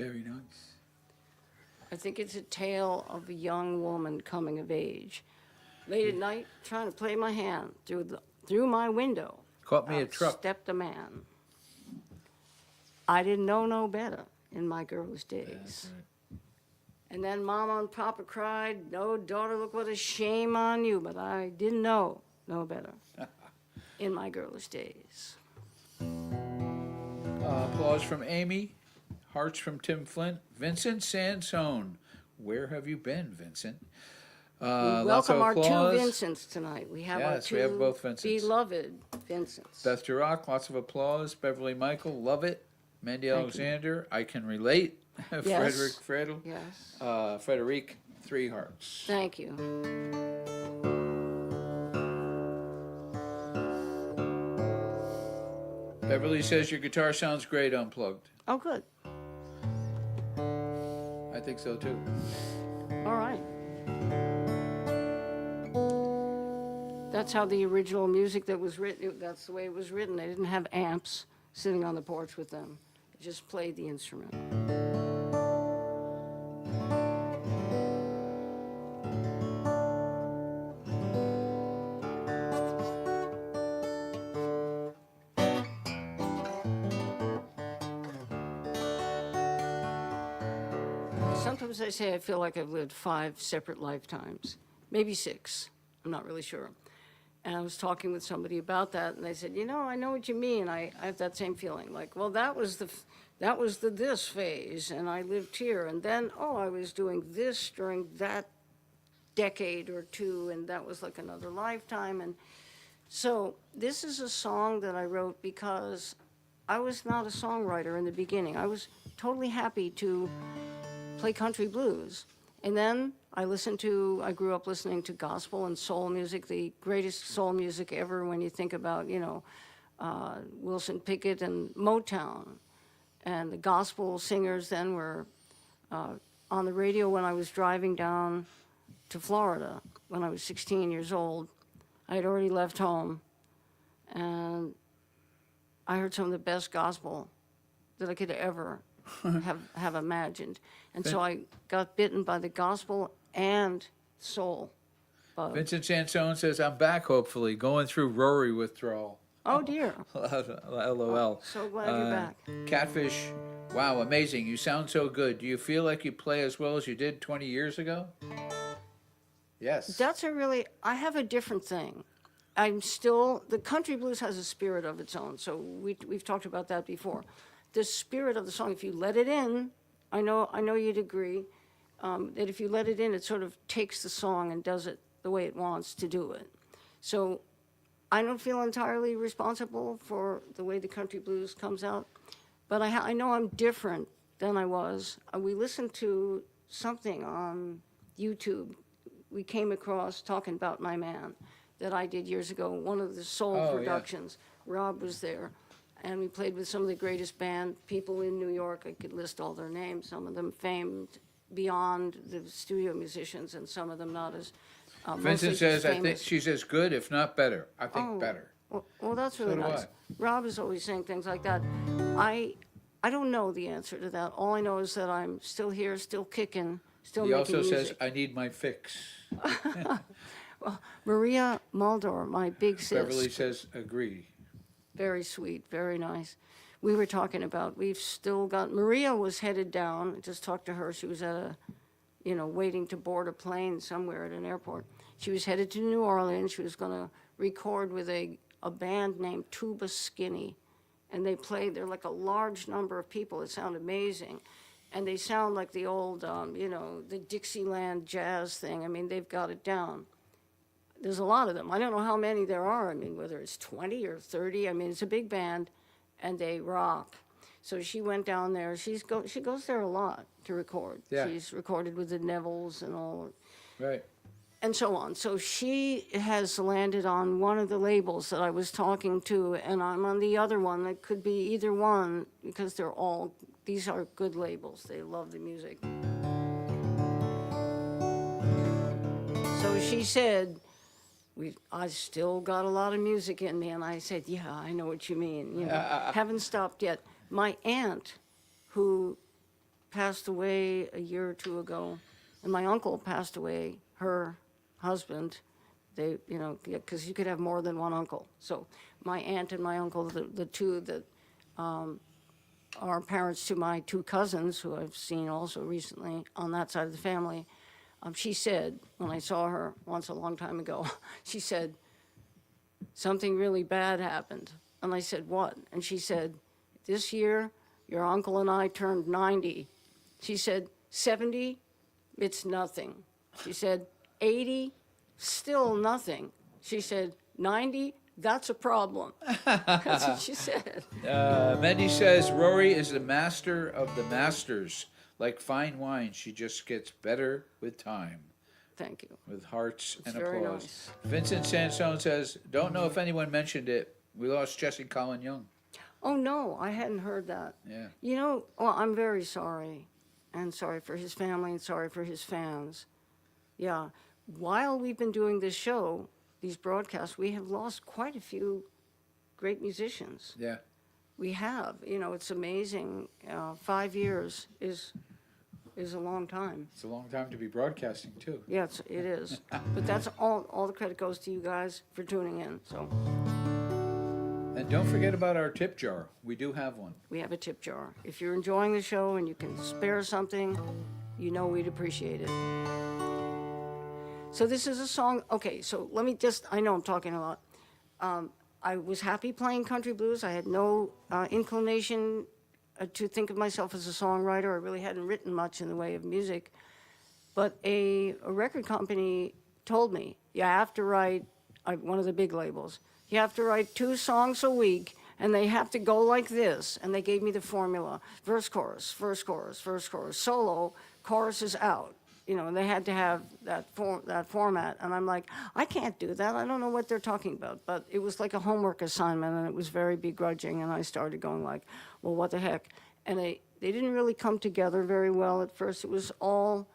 Very nice. I think it's a tale of a young woman coming of age. Late at night, trying to play my hand through my window. Caught me a Out truck. stepped a man. I didn't know no better in my girl's days. That's right. And then Mama and Papa cried, "No, daughter, look what a shame on you." But I didn't know no better in my girlish days. Applause from Amy. Hearts from Tim Flint. Vincent Sansone. Where have you been, Vincent? We Lots of welcome our two applause. Vincents tonight. We have our Yes, two we have both Vincents. beloved Vincents. Beth Durock, lots of applause. Beverly Michael, love it. Mandy Thank you. Alexander, I can relate. Yes. Frederick, Yes. Frederic, 3 hearts. Thank you. Beverly says your guitar sounds great unplugged. Oh, good. I think so too. All right. That's how the original music that was written, that's the way it was written. They didn't have amps sitting on the porch with them. They just played the instrument. Sometimes I say I feel like I've lived 5 separate lifetimes, maybe 6. I'm not really sure. And I was talking with somebody about that, and they said, "You know, I know what you mean. I have that same feeling. Like, well, that was the this phase, and I lived here, and then I was doing this during that decade or two, and that was like another lifetime." And so this is a song that I wrote because I was not a songwriter in the beginning. I was totally happy to play country blues. And then I grew up listening to gospel and soul music, the greatest soul music ever when you think about, Wilson Pickett and Motown. And the gospel singers then were on the radio when I was driving down to Florida when I was 16 years old. I had already left home, and I heard some of the best gospel that I could ever have imagined. And so I got bitten by the gospel and soul bug. Vincent Sansone says, I'm back, hopefully, going through Rory withdrawal. Oh, dear. LOL. So glad you're back. Catfish, wow, amazing. You sound so good. Do you feel like you play as well as you did 20 years ago? Yes. I have a different thing. The country blues has a spirit of its own, so we've talked about that before. The spirit of the song, if you let it in, I know you'd agree, that if you let it in, it sort of takes the song and does it the way it wants to do it. So I don't feel entirely responsible for the way the country blues comes out, but I know I'm different than I was. We listened to something on YouTube. We came across talking about My Man that I did years ago, one of the soul productions. Yeah. Rob was there. And we played with some of the greatest band people in New York. I could list all their names, some of them famed beyond the studio musicians and some of them not as Vincent says, I think she's as good, if not better. I think better. Well, that's really nice. Rob is always saying things like that. I don't know the answer to that. All I know is that I'm still here, still kicking, still making music. He also says, I need my fix. Well, Maria Muldor, my big sis. Beverly says, agree. Very sweet, very nice. We were talking about, we've still got, Maria was headed down, I just talked to her, she was at waiting to board a plane somewhere at an airport. She was headed to New Orleans, she was gonna record with a band named Tuba Skinny. And they're like a large number of people, it sounded amazing. And they sound like the old, the Dixieland jazz thing, I mean, they've got it down. There's a lot of them. I don't know how many there are. I mean, whether it's 20 or 30. I mean, it's a big band, and they rock. So she went down there. She goes there a lot to record. Yeah. She's recorded with the Nevilles and all. Right. And so on. So she has landed on one of the labels that I was talking to, and I'm on the other one. It could be either one, because these are good labels. They love the music. So she said, I still got a lot of music in me, and I said, yeah, I know what you mean. Haven't stopped yet. My aunt, who passed away a year or two ago, and my uncle passed away, her husband. They, because you could have more than one uncle. So my aunt and my uncle, the two that are parents to my two cousins, who I've seen also recently on that side of the family, she said, when I saw her once a long time ago, she said, something really bad happened. And I said, what? And she said, this year, your uncle and I turned 90. She said, 70, it's nothing. She said, 80, still nothing. She said, 90, that's a problem. That's what she said. Mendy says, Rory is the master of the masters. Like fine wine, she just gets better with time. Thank you. With hearts It's and very applause. nice. Vincent Sansone says, don't know if anyone mentioned it. We lost Jesse Colin Young. Oh, no, I hadn't heard that. Yeah. Well, I'm very sorry. And sorry for his family and sorry for his fans. Yeah. While we've been doing this show, these broadcasts, we have lost quite a few great musicians. Yeah. We have. It's amazing. 5 years is a long time. It's a long time to be broadcasting, too. Yes, it is. But that's all the credit goes to you guys for tuning in. So And don't forget about our tip jar. We do have one. we have a tip jar. If you're enjoying the show and you can spare something, we'd appreciate it. So this is a song. Okay, so let me I know I'm talking a lot. I was happy playing country blues. I had no inclination to think of myself as a songwriter. I really hadn't written much in the way of music. But a record company told me, you have to write, one of the big labels, you have to write 2 songs a week, and they have to go like this. And they gave me the formula: verse, chorus, verse, chorus, verse, chorus, solo, chorus is out. And they had to have that format. And I'm like, I can't do that. I don't know what they're talking about. But it was like a homework assignment, and it was very begrudging. And I started going like, well, what the heck? And they didn't really come together very well at first. It was all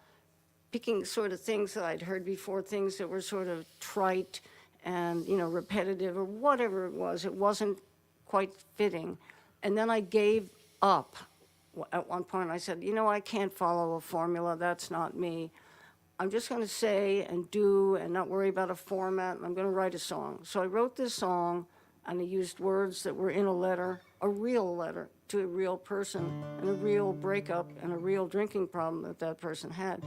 picking sort of things that I'd heard before, things that were sort of trite and, repetitive or whatever it was. It wasn't quite fitting. And then I gave up. At one point, I said, I can't follow a formula. That's not me. I'm just going to say and do and not worry about a format, and I'm going to write a song. So I wrote this song, and I used words that were in a letter, a real letter to a real person, and a real breakup and a real drinking problem that person had.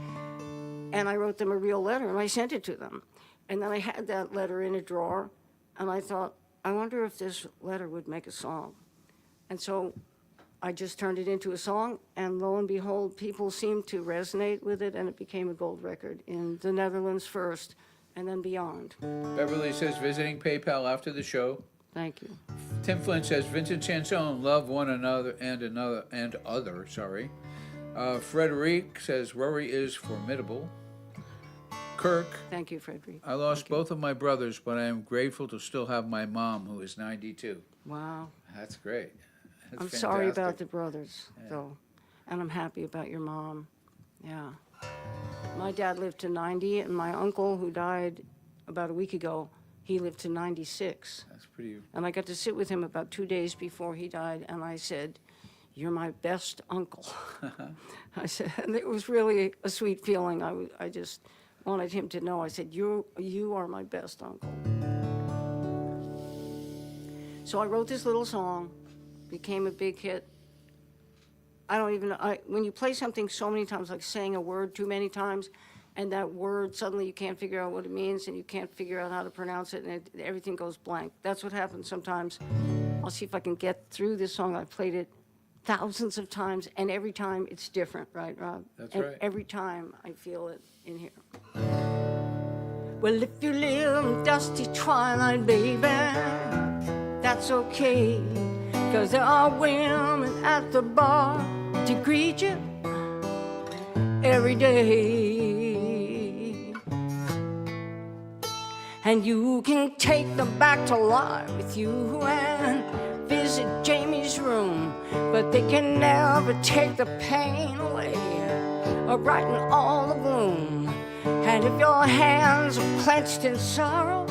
And I wrote them a real letter, and I sent it to them. And then I had that letter in a drawer, and I thought, I wonder if this letter would make a song. And so I just turned it into a song, and lo and behold, people seemed to resonate with it, and it became a gold record in the Netherlands first, and then beyond. Beverly says, visiting PayPal after the show. Thank you. Tim Flynn says, Vincent Sansone, love one another and other. Frederic says, Rory is formidable. Kirk, Thank you, Frederick. I lost both of my brothers, but I am grateful to still have my mom, who is 92. Wow. That's great. That's I'm sorry about fantastic. the brothers, though, and I'm happy about your mom. Yeah. My dad lived to 90, and my uncle, who died about a week ago, he lived to 96. That's pretty. And I got to sit with him about 2 days before he died, and I said, you're my best uncle. I said, and it was really a sweet feeling. I just wanted him to know. I said, you are my best uncle. So I wrote this little song, became a big hit. I don't even know, when you play something so many times, like saying a word too many times, and that word, suddenly you can't figure out what it means, and you can't figure out how to pronounce it, and everything goes blank. That's what happens sometimes. I'll see if I can get through this song. I've played it thousands of times, and every time it's different, right, Rob? That's and right. Every time I feel it in here. Well, if you live in dusty twilight, baby, that's okay, 'cause there are women at the bar to greet you every day. And you can take them back to life with you and visit Jamie's room, but they can never take the pain away or brighten all the gloom. And if your hands are clenched in sorrow,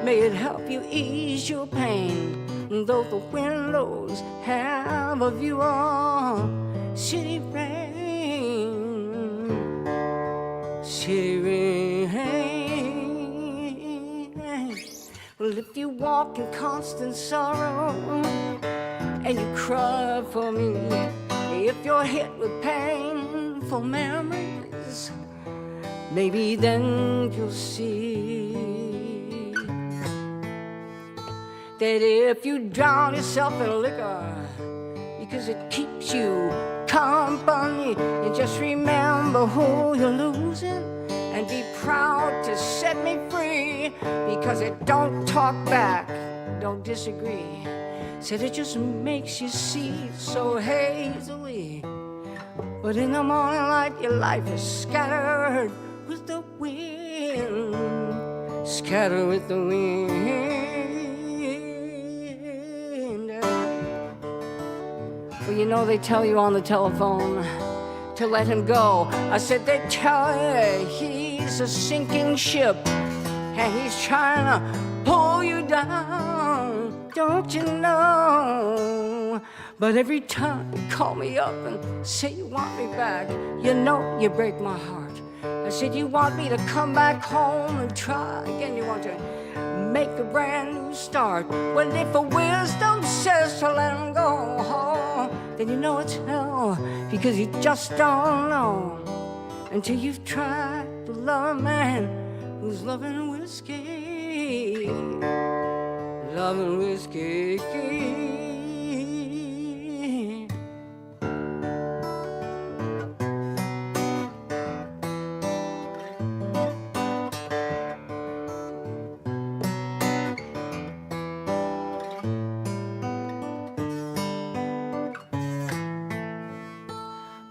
may it help you ease your pain. Though the windows have a view on city rain. tearing. Well, if you walk in constant sorrow and you cry for me, if you're hit with painful memories, maybe then you'll see that if you drown yourself in liquor because it keeps you company, and just remember who you're losing and be proud to set me free, because it don't talk back, don't disagree. Said it just makes you see so hazily. But in the morning light, your life is scattered with the wind, scattered with the wind. Well, you know they tell you on the telephone to let him go. I said they tell you he's a sinking ship and he's trying to pull you down, don't you know? But every time you call me up and say you want me back, you know you break my heart. I said you want me to come back home and try again. You want to make a brand new start. Well, if a wisdom says to let him go, then you know it's hell, because you just don't know until you've tried to love a man who's loving whiskey, loving whiskey.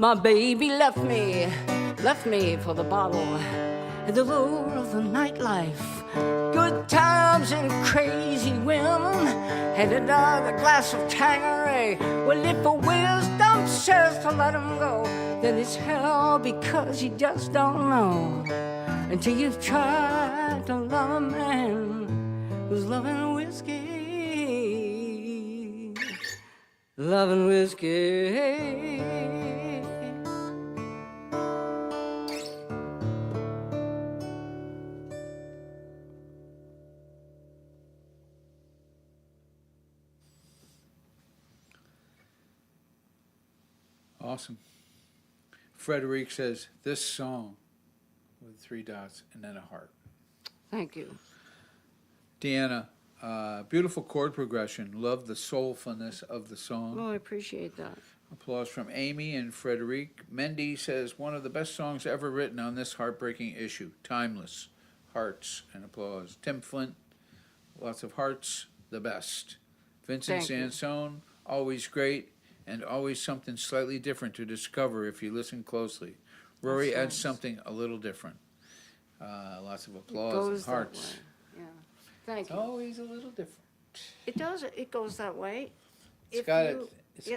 My baby left me for the bottle and the lure of the nightlife. Good times and crazy women and another glass of Tanqueray. Well, if a wisdom says to let him go, then it's hell, because you just don't know until you've tried to love a man who's loving whiskey, loving whiskey. Awesome. Frederic says, this song, with 3 dots and then a heart. Thank you. Deanna, beautiful chord progression. Love the soulfulness of the song. Oh, I appreciate that. Applause from Amy and Frederic. Mendy says, one of the best songs ever written on this heartbreaking issue. Timeless. Hearts and applause. Tim Flint, lots of hearts, the best. Vincent Sansone, always great, and always something slightly different to discover if you listen closely. Rory adds something a little different. Lots of applause and hearts. That way. Yeah. Thank It's you. always a little different. It does. It goes that way. It's got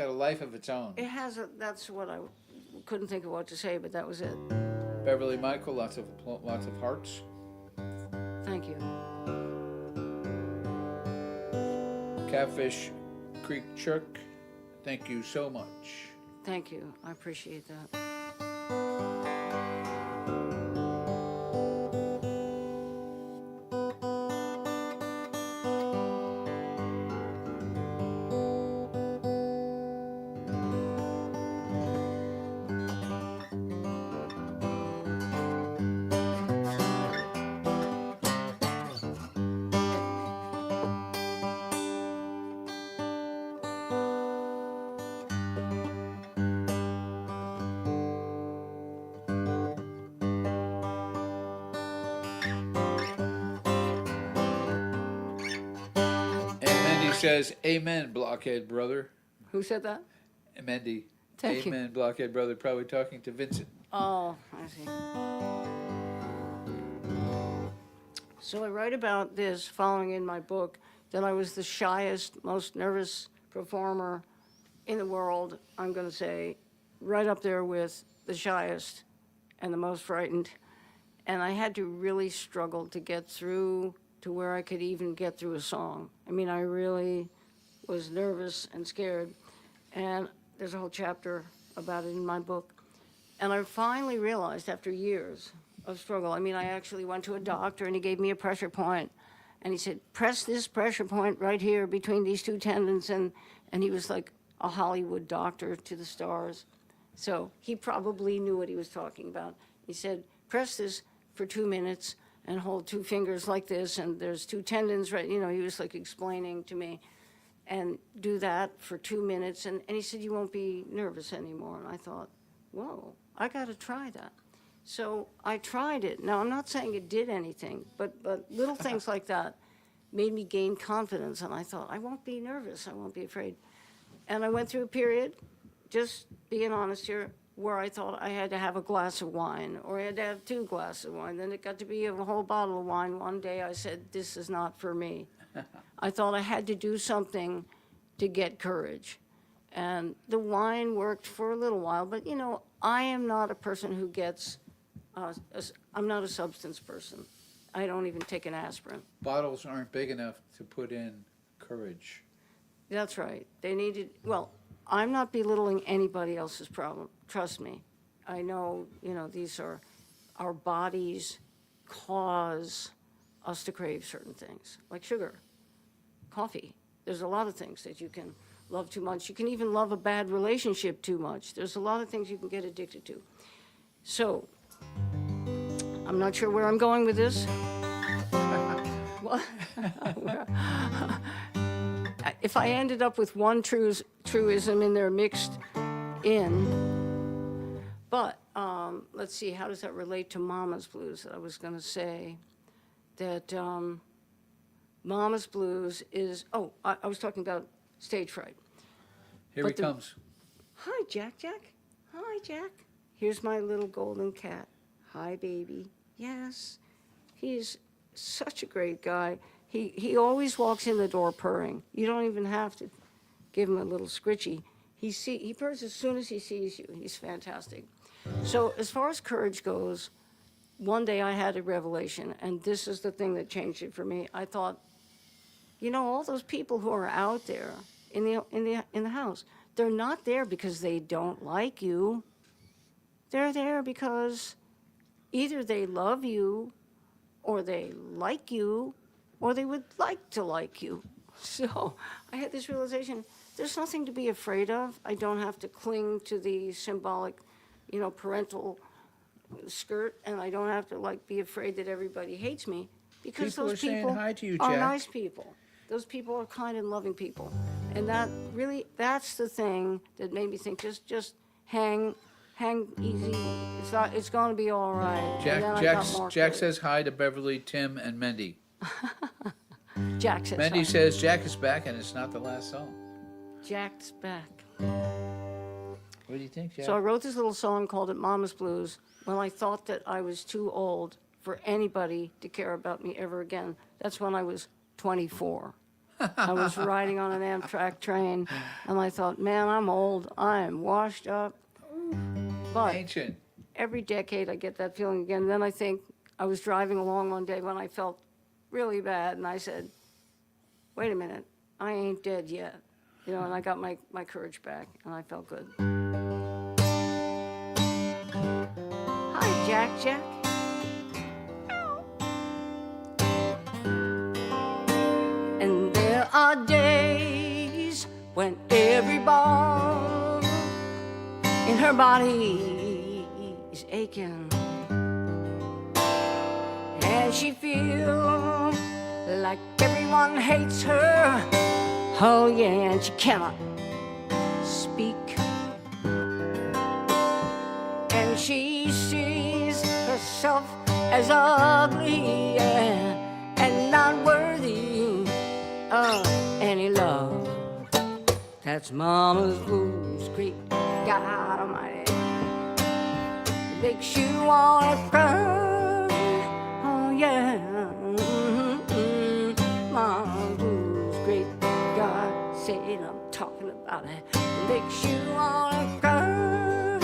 a life of its own. It has a. That's what I couldn't think of what to say, but that was it. Beverly Michael, lots of hearts. Thank you. Catfish Creek Chuck, thank you so much. Thank you. I appreciate that. Says, amen, blockhead brother. Who said that? Mendy. Thank amen, you. Blockhead brother. Probably talking to Vincent. Oh, I see. So I write about this following in my book that I was the shyest, most nervous performer in the world, I'm going to say, right up there with the shyest and the most frightened. And I had to really struggle to get through to where I could even get through a song. I mean, I really was nervous and scared. And there's a whole chapter about it in my book. And I finally realized after years of struggle. I mean, I actually went to a doctor and he gave me a pressure point. And he said, press this pressure point right here between these two tendons. And he was like a Hollywood doctor to the stars. So he probably knew what he was talking about. He said, press this for 2 minutes and hold two fingers like this. And there's two tendons, right? You know, he was like explaining to me. And do that for 2 minutes. And he said, you won't be nervous anymore. And I thought, whoa, I got to try that. So I tried it. Now, I'm not saying it did anything, but little things like that made me gain confidence. And I thought, I won't be nervous. I won't be afraid. And I went through a period, just being honest here, where I thought I had to have a glass of wine or I had to have 2 glasses of wine. Then it got to be a whole bottle of wine. One day I said, this is not for me. I thought I had to do something to get courage. And the wine worked for a little while. But, you know, I am not a person who gets, I'm not a substance person. I don't even take an aspirin. Bottles aren't big enough to put in courage. That's right. They needed, well, I'm not belittling anybody else's problem. Trust me. I know, you know, these are, our bodies cause us to crave certain things, like sugar, coffee. There's a lot of things that you can love too much. You can even love a bad relationship too much. There's a lot of things you can get addicted to. So, I'm not sure where I'm going with this. Well, if I ended up with one truism in there mixed in, but let's see, how does that relate to Mama's Blues? I was going to say that Mama's Blues is, I was talking about stage fright. Here he comes. Hi, Jack. Hi, Jack. Here's my little golden cat. Hi, baby. Yes, he's such a great guy. He always walks in the door purring. You don't even have to give him a little scritchy. He purrs as soon as he sees you. He's fantastic. So as far as courage goes, one day I had a revelation, and this is the thing that changed it for me. I thought, you know, all those people who are out there in the house, they're not there because they don't like you. They're there because either they love you, or they like you, or they would like to like you. So I had this realization, there's nothing to be afraid of. I don't have to cling to the symbolic, you know, parental skirt, and I don't have to like be afraid that everybody hates me, because People those are saying people hi to you, are Jack. nice people. Those people are kind and loving people. And that really, that's the thing that made me think, just hang easy. It's going to be all right. And then I got more Jack courage. says hi to Beverly, Tim, and Mendy. Jack says Mendy hi. says Jack is back, and it's not the last song. Jack's back. What do you think, Jack? So I wrote this little song called it Mama's Blues when I thought that I was too old for anybody to care about me ever again. That's when I was 24. I was riding on an Amtrak train, and I thought, man, I'm old. I am washed up. But Ancient. every decade I get that feeling again. Then I think I was driving along one day when I felt really bad, and I said, wait a minute, I ain't dead yet. You know, and I got my courage back, and I felt good. Hi, Jack. And there are days when every bone in her body is aching, and she feels like everyone hates her. Oh yeah, and she cannot speak, and she sees herself as ugly and not worthy of any love. That's Mama's Blues, great God Almighty. Makes you wanna cry, oh yeah. Mama's Blues, great God, said I'm talking about it. Makes you wanna cry,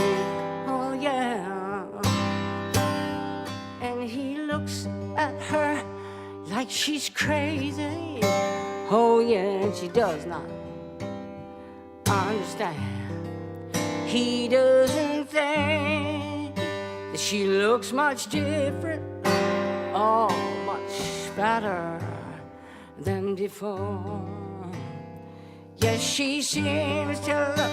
oh yeah. And he looks at her like she's crazy, oh yeah, and she does not understand. He doesn't think that she looks much different, oh, much better than before. Yes, she seems to look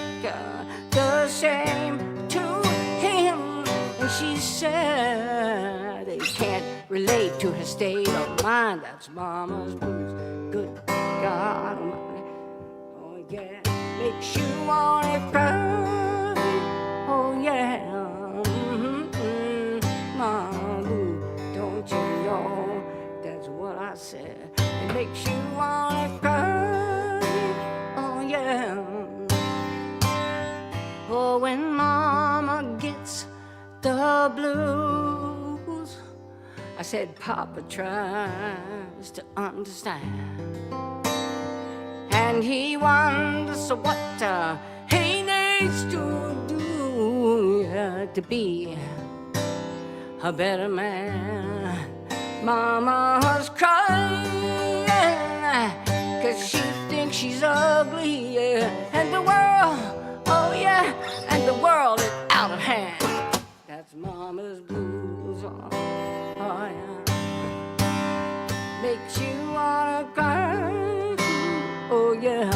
the same to him, and she said they can't relate to her state of mind. That's mama's blues. Good God Almighty, oh yeah, makes you wanna cry. Oh yeah, Mama Blue, don't you know that's what I said? It makes you wanna cry. Oh yeah. Oh, when Mama gets the blues, I said Papa tries to understand, and he wonders what he needs to do, yeah, to be a better man. Mama's crying 'cause she thinks she's ugly, yeah, and the world, oh yeah, and the world is out of hand. That's Mama's blues, oh yeah, makes you wanna cry. Oh yeah,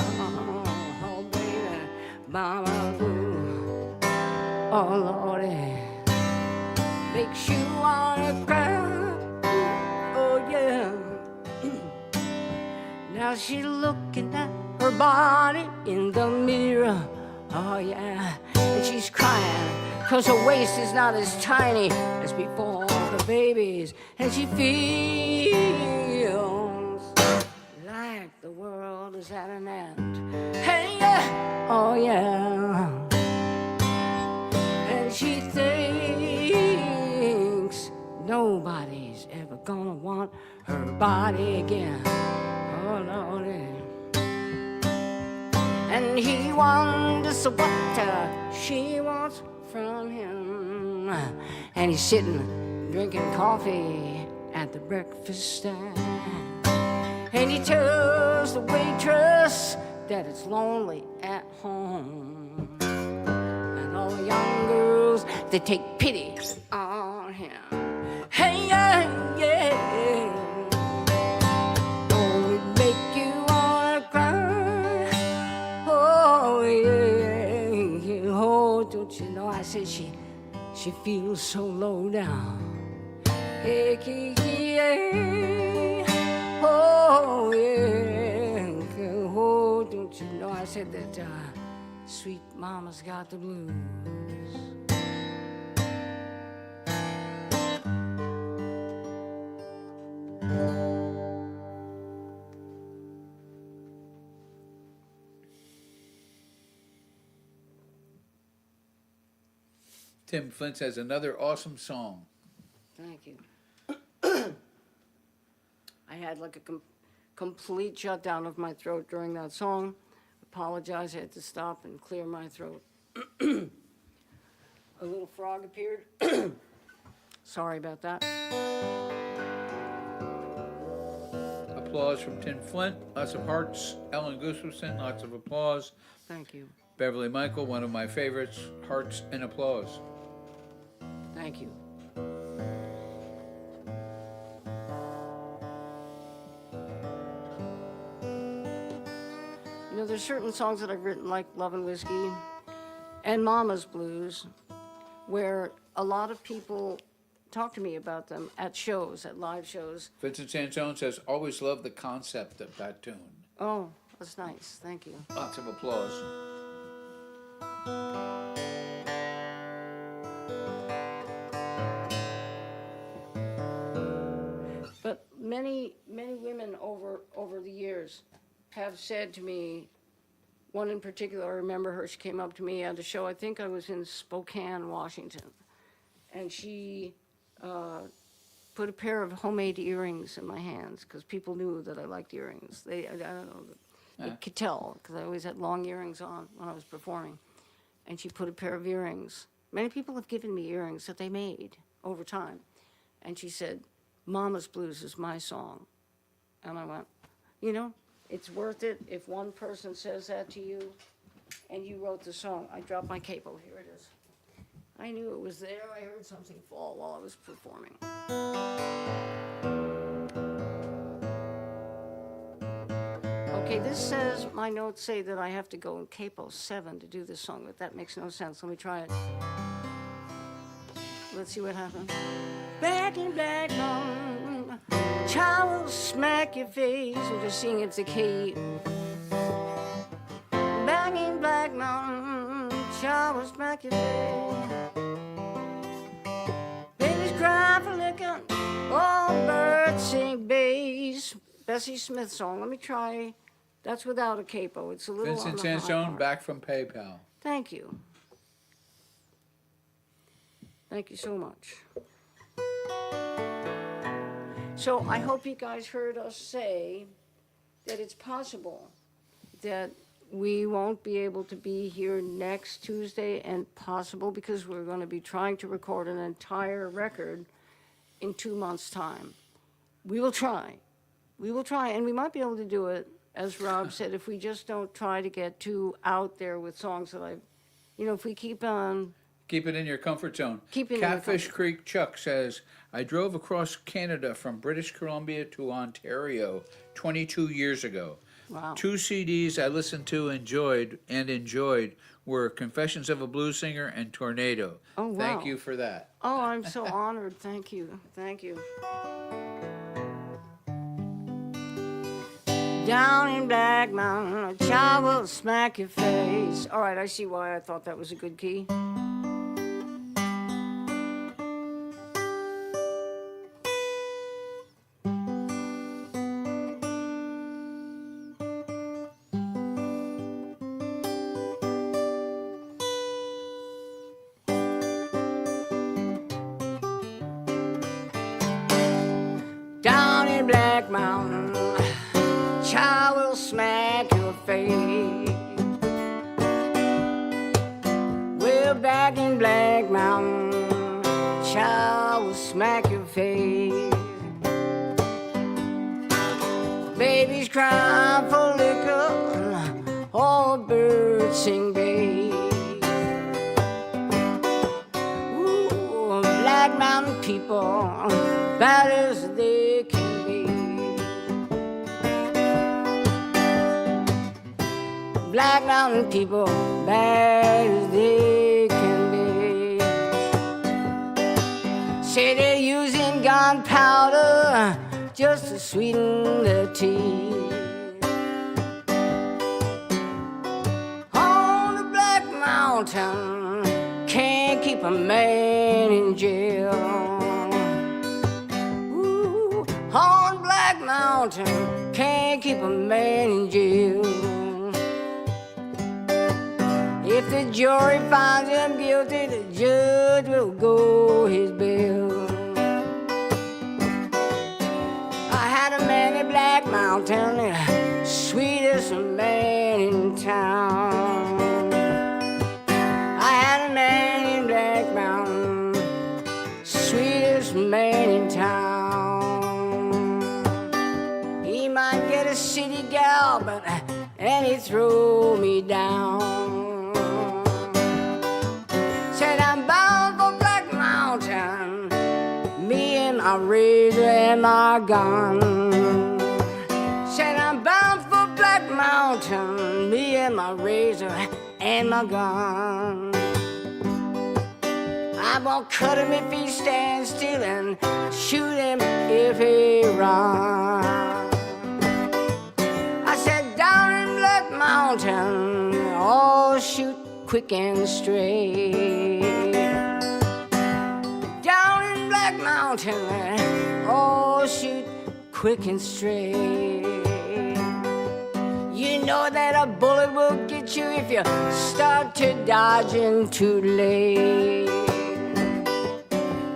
oh baby, Mama Blue, oh Lordy, makes you wanna cry. Oh yeah. Now she's looking at her body in the mirror, oh yeah, and she's crying 'cause her waist is not as tiny as before the baby's, and she feels like the world is at an end. Hey, yeah, oh yeah. And she thinks nobody's ever gonna want her body again. Oh, Lordy. And he wonders what she wants from him. And he's sitting drinking coffee at the breakfast stand. And he tells the waitress that it's lonely at home. And all the young girls, they take pity on him. Hey, yeah, yeah. Oh, it make you wanna cry. Oh, yeah, yeah. Oh, don't you know, I said she feels so low down. Hey, yeah. Oh, yeah. Oh, don't you know, I said that sweet mama's got the blues. Tim Flint has another awesome song. Thank you. I had like a complete shutdown of my throat during that song. Apologize, I had to stop and clear my throat. A little frog appeared. Sorry about that. Applause from Tim Flint, lots of hearts. Ellen Gustafson, lots of applause. Thank you. Beverly Michael, one of my favorites, hearts and applause. Thank you. You know, there's certain songs that I've written, like Love and Whiskey and Mama's Blues, where a lot of people talk to me about them at shows, at live shows. Vincent Sansone says, always loved the concept of that tune. Oh, that's nice. Thank you. Lots of applause. But many women over the years have said to me, one in particular, I remember her, she came up to me at a show, I think I was in Spokane, Washington, and she put a pair of homemade earrings in my hands, because people knew that I liked earrings. I don't know, they could tell, because I always had long earrings on when I was performing. And she put a pair of earrings. Many people have given me earrings that they made over time. And she said, Mama's Blues is my song. And I went, you know, it's worth it if one person says that to you and you wrote the song. I dropped my capo, here it is. I knew it was there. I heard something fall while I was performing. Okay, this says, my notes say that I have to go in capo 7 to do this song, but that makes no sense. Let me try it. Let's see what happens. Back in Black Mountain, child will smack your face. I'm just seeing if it's a key. Back in Black Mountain, child will smack your face. Babies cry for liquor, all birds sing bass. Bessie Smith song. Let me try. That's without a capo. It's a little Vincent on the high Sansone, part. back from PayPal. Thank you. Thank you so much. So I hope you guys heard us say that it's possible that we won't be able to be here next Tuesday, and possible because we're going to be trying to record an entire record in 2 months' time. We will try. We will try, and we might be able to do it, as Rob said, if we just don't try to get too out there with songs that if we keep on. Keep it in your comfort zone. Keep it in your Catfish comfort- Creek Chuck says, I drove across Canada from British Columbia to Ontario 22 years ago. Wow. 2 CDs I listened to, enjoyed were Confessions of a Blues Singer and Tornado. Oh, wow. Thank you for that. Oh, I'm so honored. Thank you. Thank you. Down in Black Mountain, a child will smack your face. All right, I see why I thought that was a good key. Down in Black Mountain, child will smack your face. Well, back in Black Mountain, child will smack your face. Babies cry for liquor, all birds sing bass. Ooh, Black Mountain people, bad as they can be. Black Mountain people, bad as they can be. Say they're using gunpowder just to sweeten the tea. On the Black Mountain, can't keep a man in jail. Ooh, on Black Mountain, can't keep a man in jail. If the jury finds him guilty, the judge will go his bail. I had a man in Black Mountain, sweetest man in town. I had a man in Black Mountain, sweetest man in town. He might get a city gal, but and he throw me down. Said I'm bound for Black Mountain, me and my razor and my gun. Said I'm bound for Black Mountain, me and my razor and my gun. I'm gonna cut him if he stands still and shoot him if he runs. I said down in Black Mountain, oh shoot quick and straight. Down in Black Mountain, oh shoot quick and straight. You know that a bullet will get you if you start to dodging too late.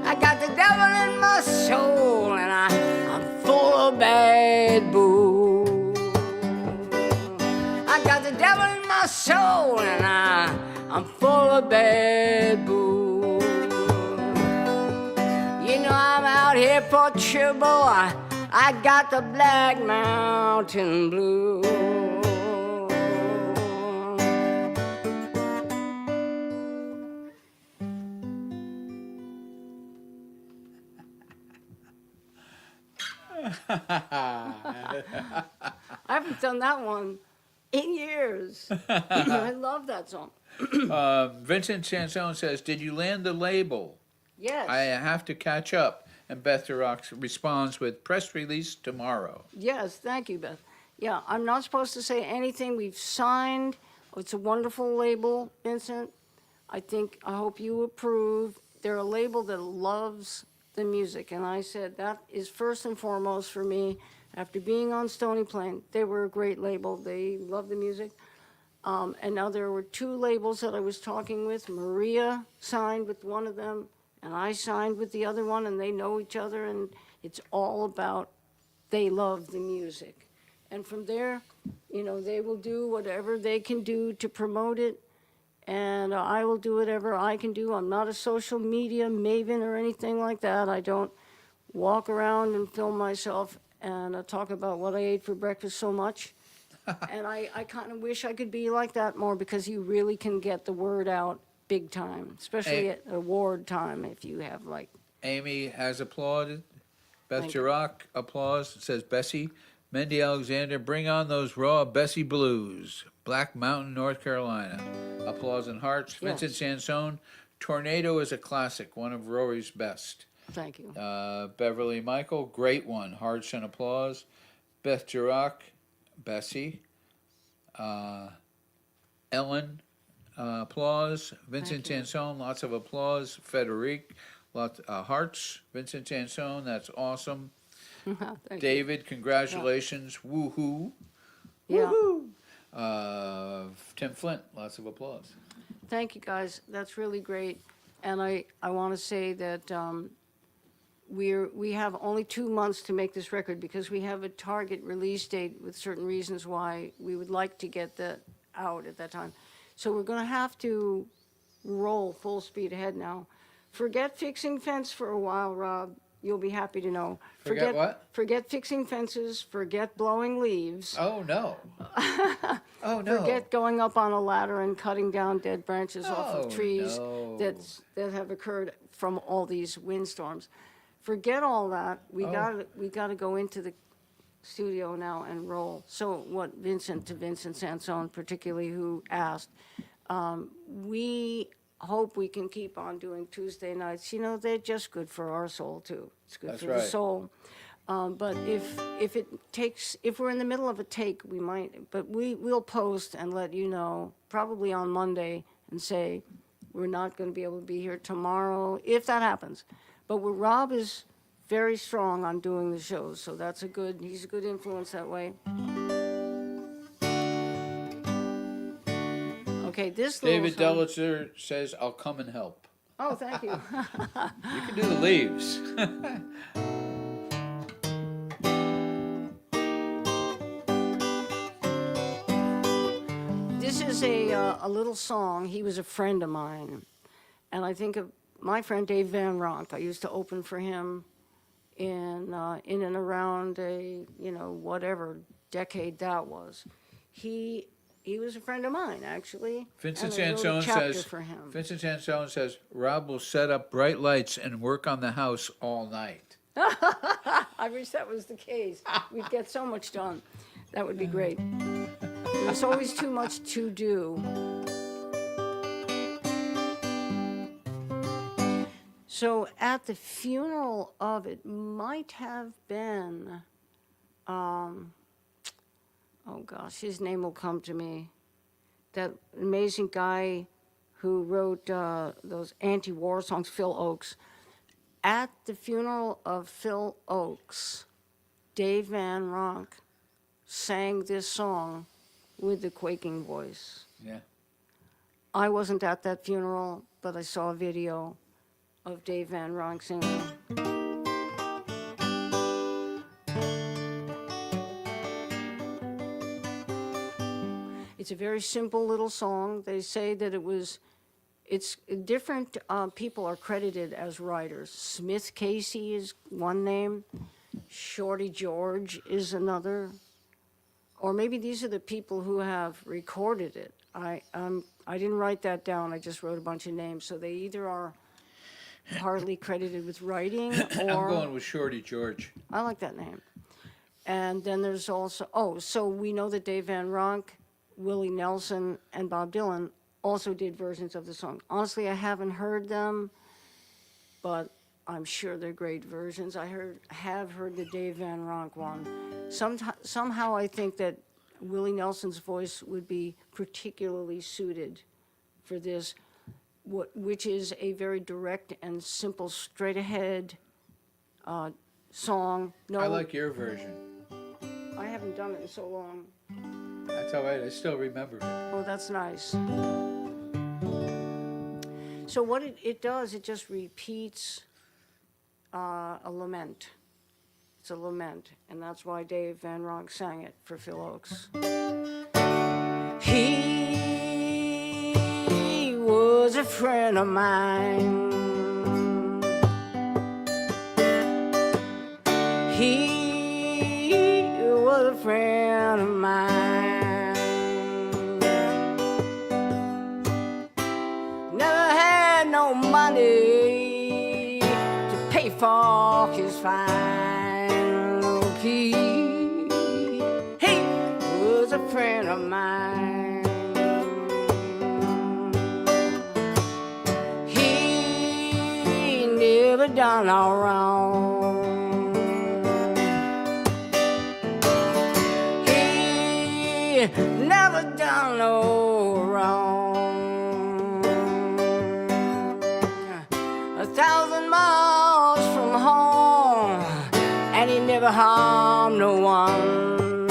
I got the devil in my soul and I'm full of bad boo. I got the devil in my soul and I'm full of bad boo. You know I'm out here for trouble. I got the Black Mountain Blues. I haven't done that one in years. I love that song. Vincent Sansone says, "Did you land the label? Yes. I have to catch up." And Beth DeRock responds with, "Press release tomorrow." Yes, thank you, Beth. Yeah, I'm not supposed to say anything. We've signed. It's a wonderful label, Vincent. I hope you approve. They're a label that loves the music. And I said, that is first and foremost for me. After being on Stony Plain, they were a great label. They love the music. And now there were two labels that I was talking with. Maria signed with one of them, and I signed with the other one, and they know each other, and it's all about they love the music. And from there, they will do whatever they can do to promote it, and I will do whatever I can do. I'm not a social media maven or anything like that. I don't walk around and film myself and talk about what I ate for breakfast so much. And I kind of wish I could be like that more, because you really can get the word out big time, especially at award time if you have like. Amy has applauded. Beth Thank you. Jirac applause. It says, "Bessie, Mendy Alexander, bring on those raw Bessie Blues. Black Mountain, North Carolina." Applause and hearts. Yes. Vincent Sansone, "Tornado is a classic, one of Rory's best." Thank you. Beverly Michael, "Great one." Hearts and applause. Beth Jirac, Bessie. Ellen, applause. Vincent Thank Sansone, lots of applause. Frederic, lots hearts. Vincent Sansone, that's awesome. Thank you. David, congratulations. Woohoo. Yeah. Woohoo. Tim Flint, lots of applause. Thank you, guys. That's really great. And I want to say that we have only 2 months to make this record, because we have a target release date with certain reasons why we would like to get that out at that time. So we're going to have to roll full speed ahead now. Forget fixing fence for a while, Rob. You'll be happy to know. Forget what? Forget fixing fences. Forget blowing leaves. Oh, no. Oh, no. Forget going up on a ladder and cutting down dead branches off Oh, of trees no. that have occurred from all these windstorms. Forget all that. We got to go into the studio now and roll. So what Vincent Sansone particularly, who asked, we hope we can keep on doing Tuesday nights. They're just good for our soul too. It's good That's for the right. soul. But if we're in the middle of a take, we might, but we'll post and let you know probably on Monday and say we're not going to be able to be here tomorrow if that happens. But Rob is very strong on doing the shows, so he's a good influence that way. Okay, this little David song. Delitzer says, "I'll come and help." Oh, thank you. You can do the leaves. This is a little song. He was a friend of mine, and I think of my friend Dave Van Ronk. I used to open for him in and around whatever decade that was. He was a friend of mine, actually. Vincent and I wrote a Sansone chapter says, for him. Vincent Sansone says, "Rob will set up bright lights and work on the house all night." I wish that was the case. We'd get so much done. That would be great. There's always too much to do. So at the funeral of it might have been, oh gosh, his name will come to me. That amazing guy who wrote those anti-war songs, Phil Oakes. At the funeral of Phil Oakes, Dave Van Ronk sang this song with the quaking voice. Yeah. I wasn't at that funeral, but I saw a video of Dave Van Ronk singing. It's a very simple little song. They say that it's different people are credited as writers. Smith Casey is one name. Shorty George is another. Or maybe these are the people who have recorded it. I didn't write that down. I just wrote a bunch of names. So they either are partly credited with writing, or I'm going with Shorty George. I like that name. And then there's also, so we know that Dave Van Ronk, Willie Nelson, and Bob Dylan also did versions of the song. Honestly, I haven't heard them, but I'm sure they're great versions. I have heard the Dave Van Ronk one. Somehow I think that Willie Nelson's voice would be particularly suited for this, which is a very direct and simple, straight ahead song. No, I like your version. I haven't done it in so long. That's all right. I still remember it. Oh, that's nice. So what it does, it just repeats a lament. It's a lament, and that's why Dave Van Ronk sang it for Phil Oakes. He was a friend of mine. He was a friend of mine. Never had no money to pay for his fine. He was a friend of mine. He never done no wrong. Never done no wrong. 1,000 miles from home, and he never harmed no one.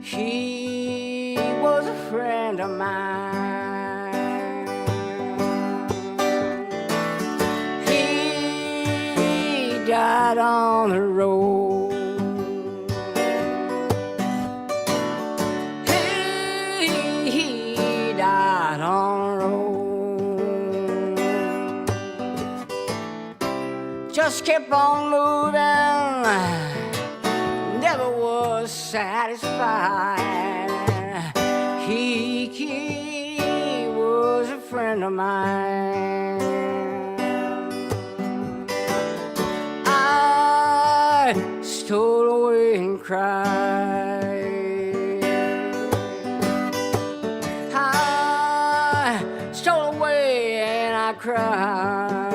He was a friend of mine. He died on the road. Just kept on moving, never was satisfied. He was a friend of mine. I stole away and cried. I stole away and I cried.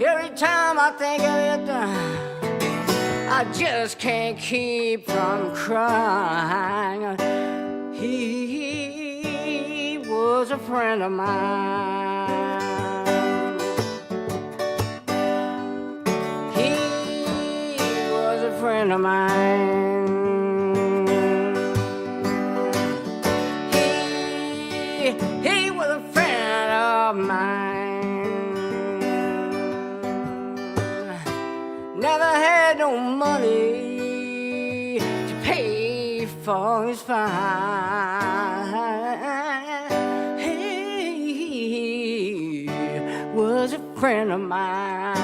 Every time I think of it, I just can't keep from crying. He was a friend of mine. He was a friend of mine. He was a friend of mine. Never had no money to pay for his fine. He was a friend of mine.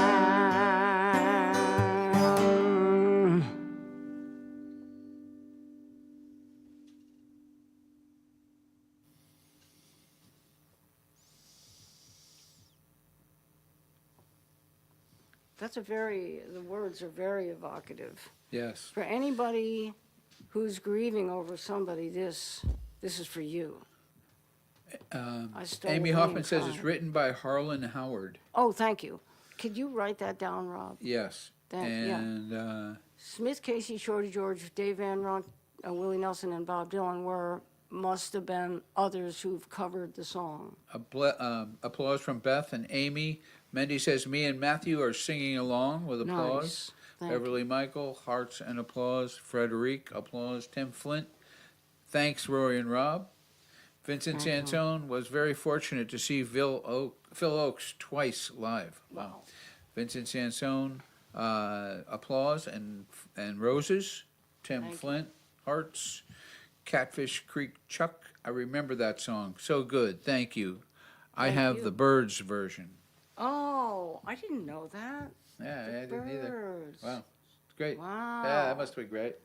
The words are very evocative. Yes. For anybody who's grieving over somebody, this is for you. I stole Amy away Hoffman and says cried. it's written by Harlan Howard. Oh, thank you. Could you write that down, Rob? Yes. Yeah. Smith, Casey, Shorty George, Dave Van Ronk, Willie Nelson, and Bob Dylan must have been others who've covered the song. Applause from Beth and Amy. Mendy says, me and Matthew are singing along with applause. Nice. Beverly Michael, hearts and applause. Frederic, applause. Tim Flint, thanks, Rory and Rob. Vincent Sansone was very fortunate to see Phil Oakes twice live. Wow. Vincent Sansone, applause and roses. Tim Flint, hearts. Catfish Creek Chuck, I remember that song. So good, thank you. I have the Birds version. Oh, I didn't know that. Yeah, I didn't either. Birds. Wow, it's great. Wow. Yeah, that must be great.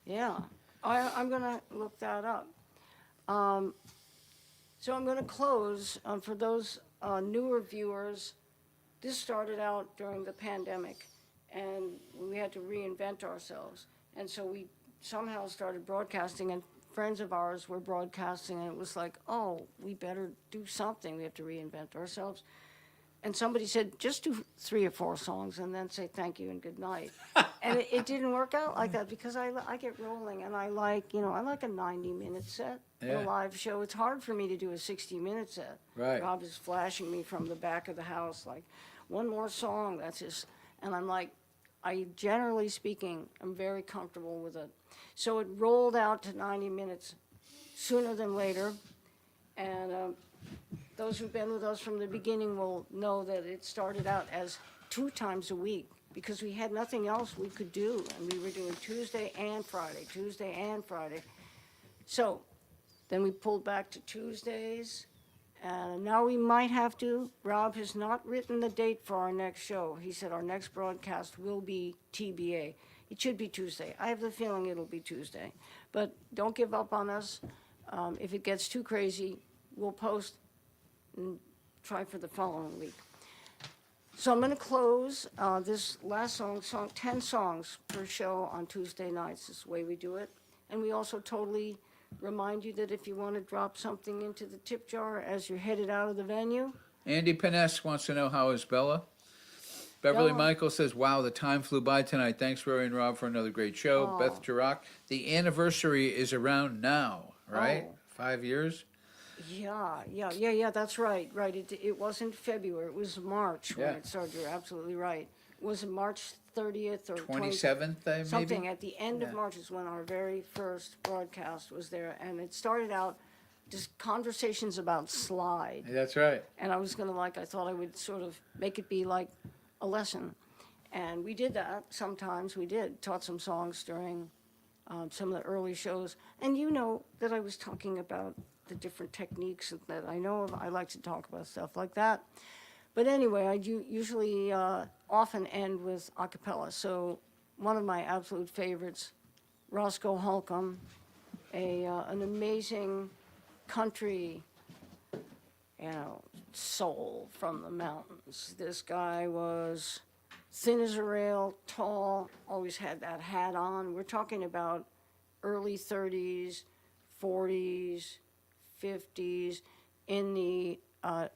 Yeah, I'm going to look that up. So I'm going to close. For those newer viewers, this started out during the pandemic, and we had to reinvent ourselves. And so we somehow started broadcasting, and friends of ours were broadcasting, and it was like, oh, we better do something. We have to reinvent ourselves. And somebody said, just do 3 or 4 songs and then say thank you and good night. And it didn't work out like that because I get rolling, and I like a 90-minute set in Yeah. a live show. It's hard for me to do a 60-minute set. Right. Rob is flashing me from the back of the house like, one more song, that's just, and I'm like, generally speaking, I'm very comfortable with it. So it rolled out to 90 minutes sooner than later, and those who've been with us from the beginning will know that it started out as 2 times a week because we had nothing else we could do, and we were doing Tuesday and Friday, Tuesday and Friday. So then we pulled back to Tuesdays, and now we might have to. Rob has not written the date for our next show. He said our next broadcast will be TBA. It should be Tuesday. I have the feeling it'll be Tuesday. But don't give up on us. If it gets too crazy, we'll post and try for the following week. So I'm going to close this last song, 10 songs per show on Tuesday nights. This is the way we do it. And we also totally remind you that if you want to drop something into the tip jar as you're headed out of the venue. Andy Paness wants to know, how is Bella? Beverly Bella. Michael says, wow, the time flew by tonight. Thanks, Rory and Rob, for another great show. Oh. Beth Jirac, the anniversary is around now, right? Oh. 5 years? Yeah, that's right. It wasn't February, it was March when Yeah. it started. You're absolutely right. Was it March 30th or 27th, maybe? something? At the end of Yeah. March is when our very first broadcast was there, and it started out just conversations about slide. That's right. And I thought I would sort of make it be like a lesson. And we did that. Sometimes we taught some songs during some of the early shows. And you know that I was talking about the different techniques that I know of. I like to talk about stuff like that. But anyway, I do usually often end with a cappella. So one of my absolute favorites, Roscoe Holcomb, an amazing country, soul from the mountains. This guy was thin as a rail, tall, always had that hat on. We're talking about early 30s, 40s, 50s. In the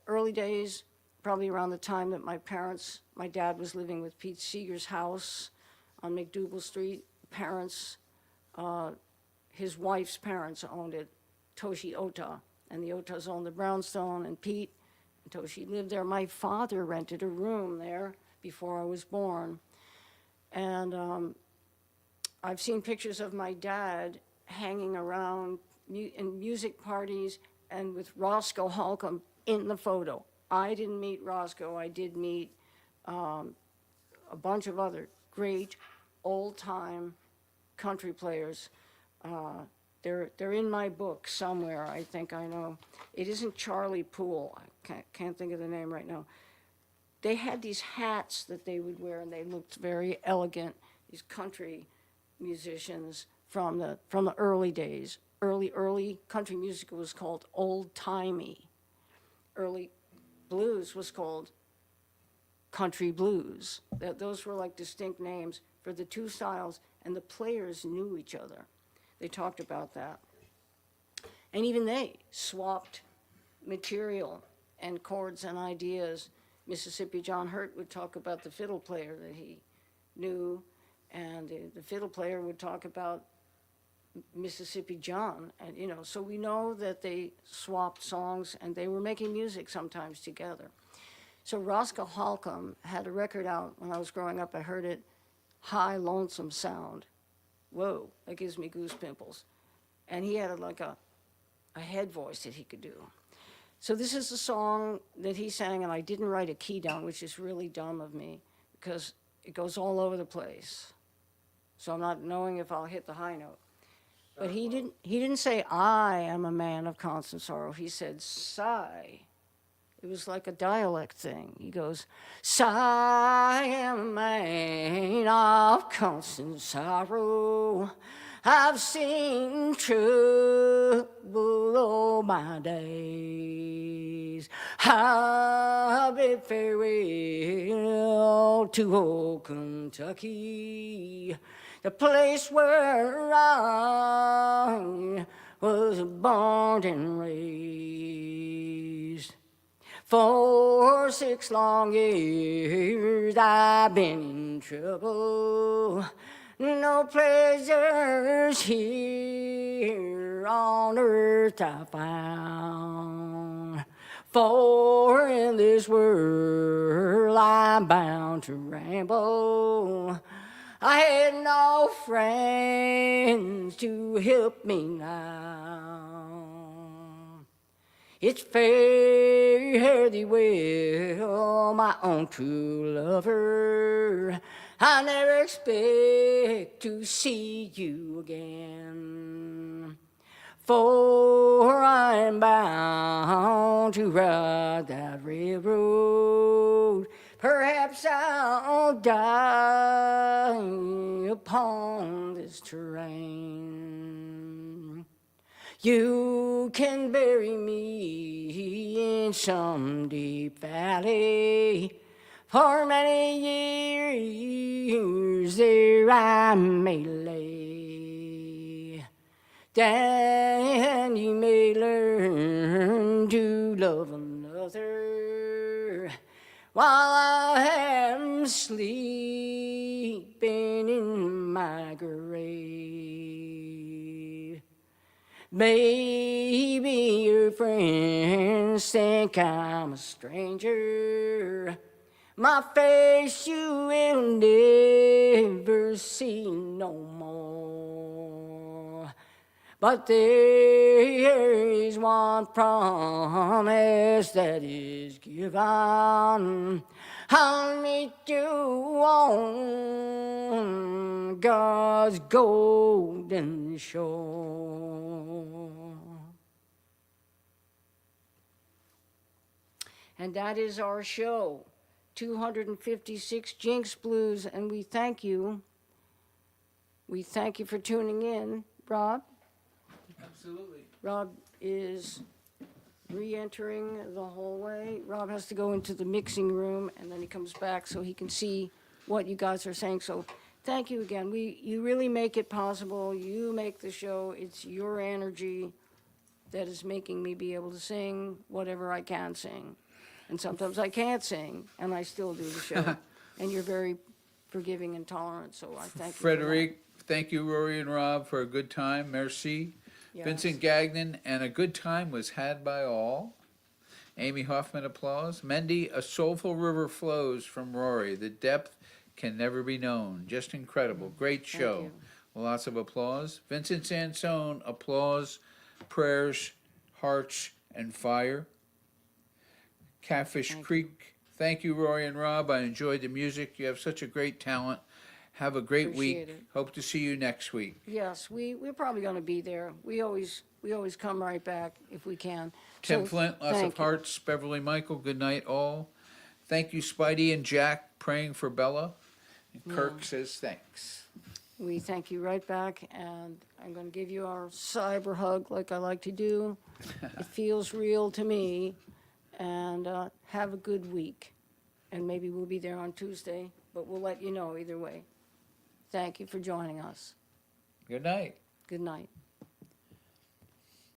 early days, probably around the time that my dad was living with Pete Seeger's house on McDougal Street. His wife's parents owned it, Toshi Ota, and the Otas owned the brownstone, and Pete and Toshi lived there. My father rented a room there before I was born. And I've seen pictures of my dad hanging around in music parties and with Roscoe Holcomb in the photo. I didn't meet Roscoe. I did meet a bunch of other great old-time country players. They're in my book somewhere. I think I know. It isn't Charlie Poole. I can't think of the name right now. They had these hats that they would wear, and they looked very elegant. These country musicians from the early days. Early country music was called old-timey. Early blues was called country blues. Those were like distinct names for the two styles, and the players knew each other. They talked about that. And even they swapped material and chords and ideas. Mississippi John Hurt would talk about the fiddle player that he knew, and the fiddle player would talk about Mississippi John. And, so we know that they swapped songs, and they were making music sometimes together. So Roscoe Holcomb had a record out when I was growing up. I heard it, High Lonesome Sound. Whoa, that gives me goose pimples. And he had a head voice that he could do. So this is a song that he sang, and I didn't write a key down, which is really dumb of me, because it goes all over the place. So I'm not knowing if I'll hit the high note. But he didn't say, I am a man of constant sorrow. He said, sigh It was like a dialect thing. He goes, I am a man of constant sorrow. I've seen trouble all my days. I bid farewell to old Kentucky, the place where I was born and raised. For 6 long years I've been in trouble. No pleasures here on earth I found. For in this world I'm bound to ramble. I had no friends to help me now. It's fare thee well, my own true lover. I never expect to see you again, for I'm bound to ride that railroad. Perhaps I'll die upon this terrain. You can bury me in some deep valley. For many years there I may lay. Then you may learn to love another while I am sleeping in my grave. Maybe your friends think I'm a stranger. My face you will never see no more. But there is one promise that is given. I'll meet you on God's golden shore. And that is our show, 256 Jinx Blues, and we thank you. We thank you for tuning in. Rob? Absolutely. Rob is re-entering the hallway. Rob has to go into the mixing room, and then he comes back so he can see what you guys are saying. So thank you again. You really make it possible. You make the show. It's your energy that is making me be able to sing whatever I can sing. And sometimes I can't sing, and I still do the show. And you're very forgiving and tolerant, so I thank you. Frederic, thank you, Rory and Rob, for a good time. Merci. Yes. Vincent Gagnon, and a good time was had by all. Amy Hoffman, applause. Mendy, a soulful river flows from Rory. The depth can never be known. Just incredible. Great show. Lots of applause. Vincent Sansone, applause, prayers, hearts, and fire. Catfish Creek, thank you, Rory and Rob. I enjoyed the music. You have such a great talent. Have a great Appreciate week. it. Hope to see you next week. Yes, we're probably going to be there. We always come right back if we can. Tim So, Flint, lots thank of you. hearts. Beverly Michael, good night all. Thank you, Spidey and Jack, praying for Bella. And Kirk says thanks. We thank you right back, and I'm going to give you our cyber hug like I like to do. It feels real to me, and have a good week. And maybe we'll be there on Tuesday, but we'll let you know either way. Thank you for joining us. Good night. Good night.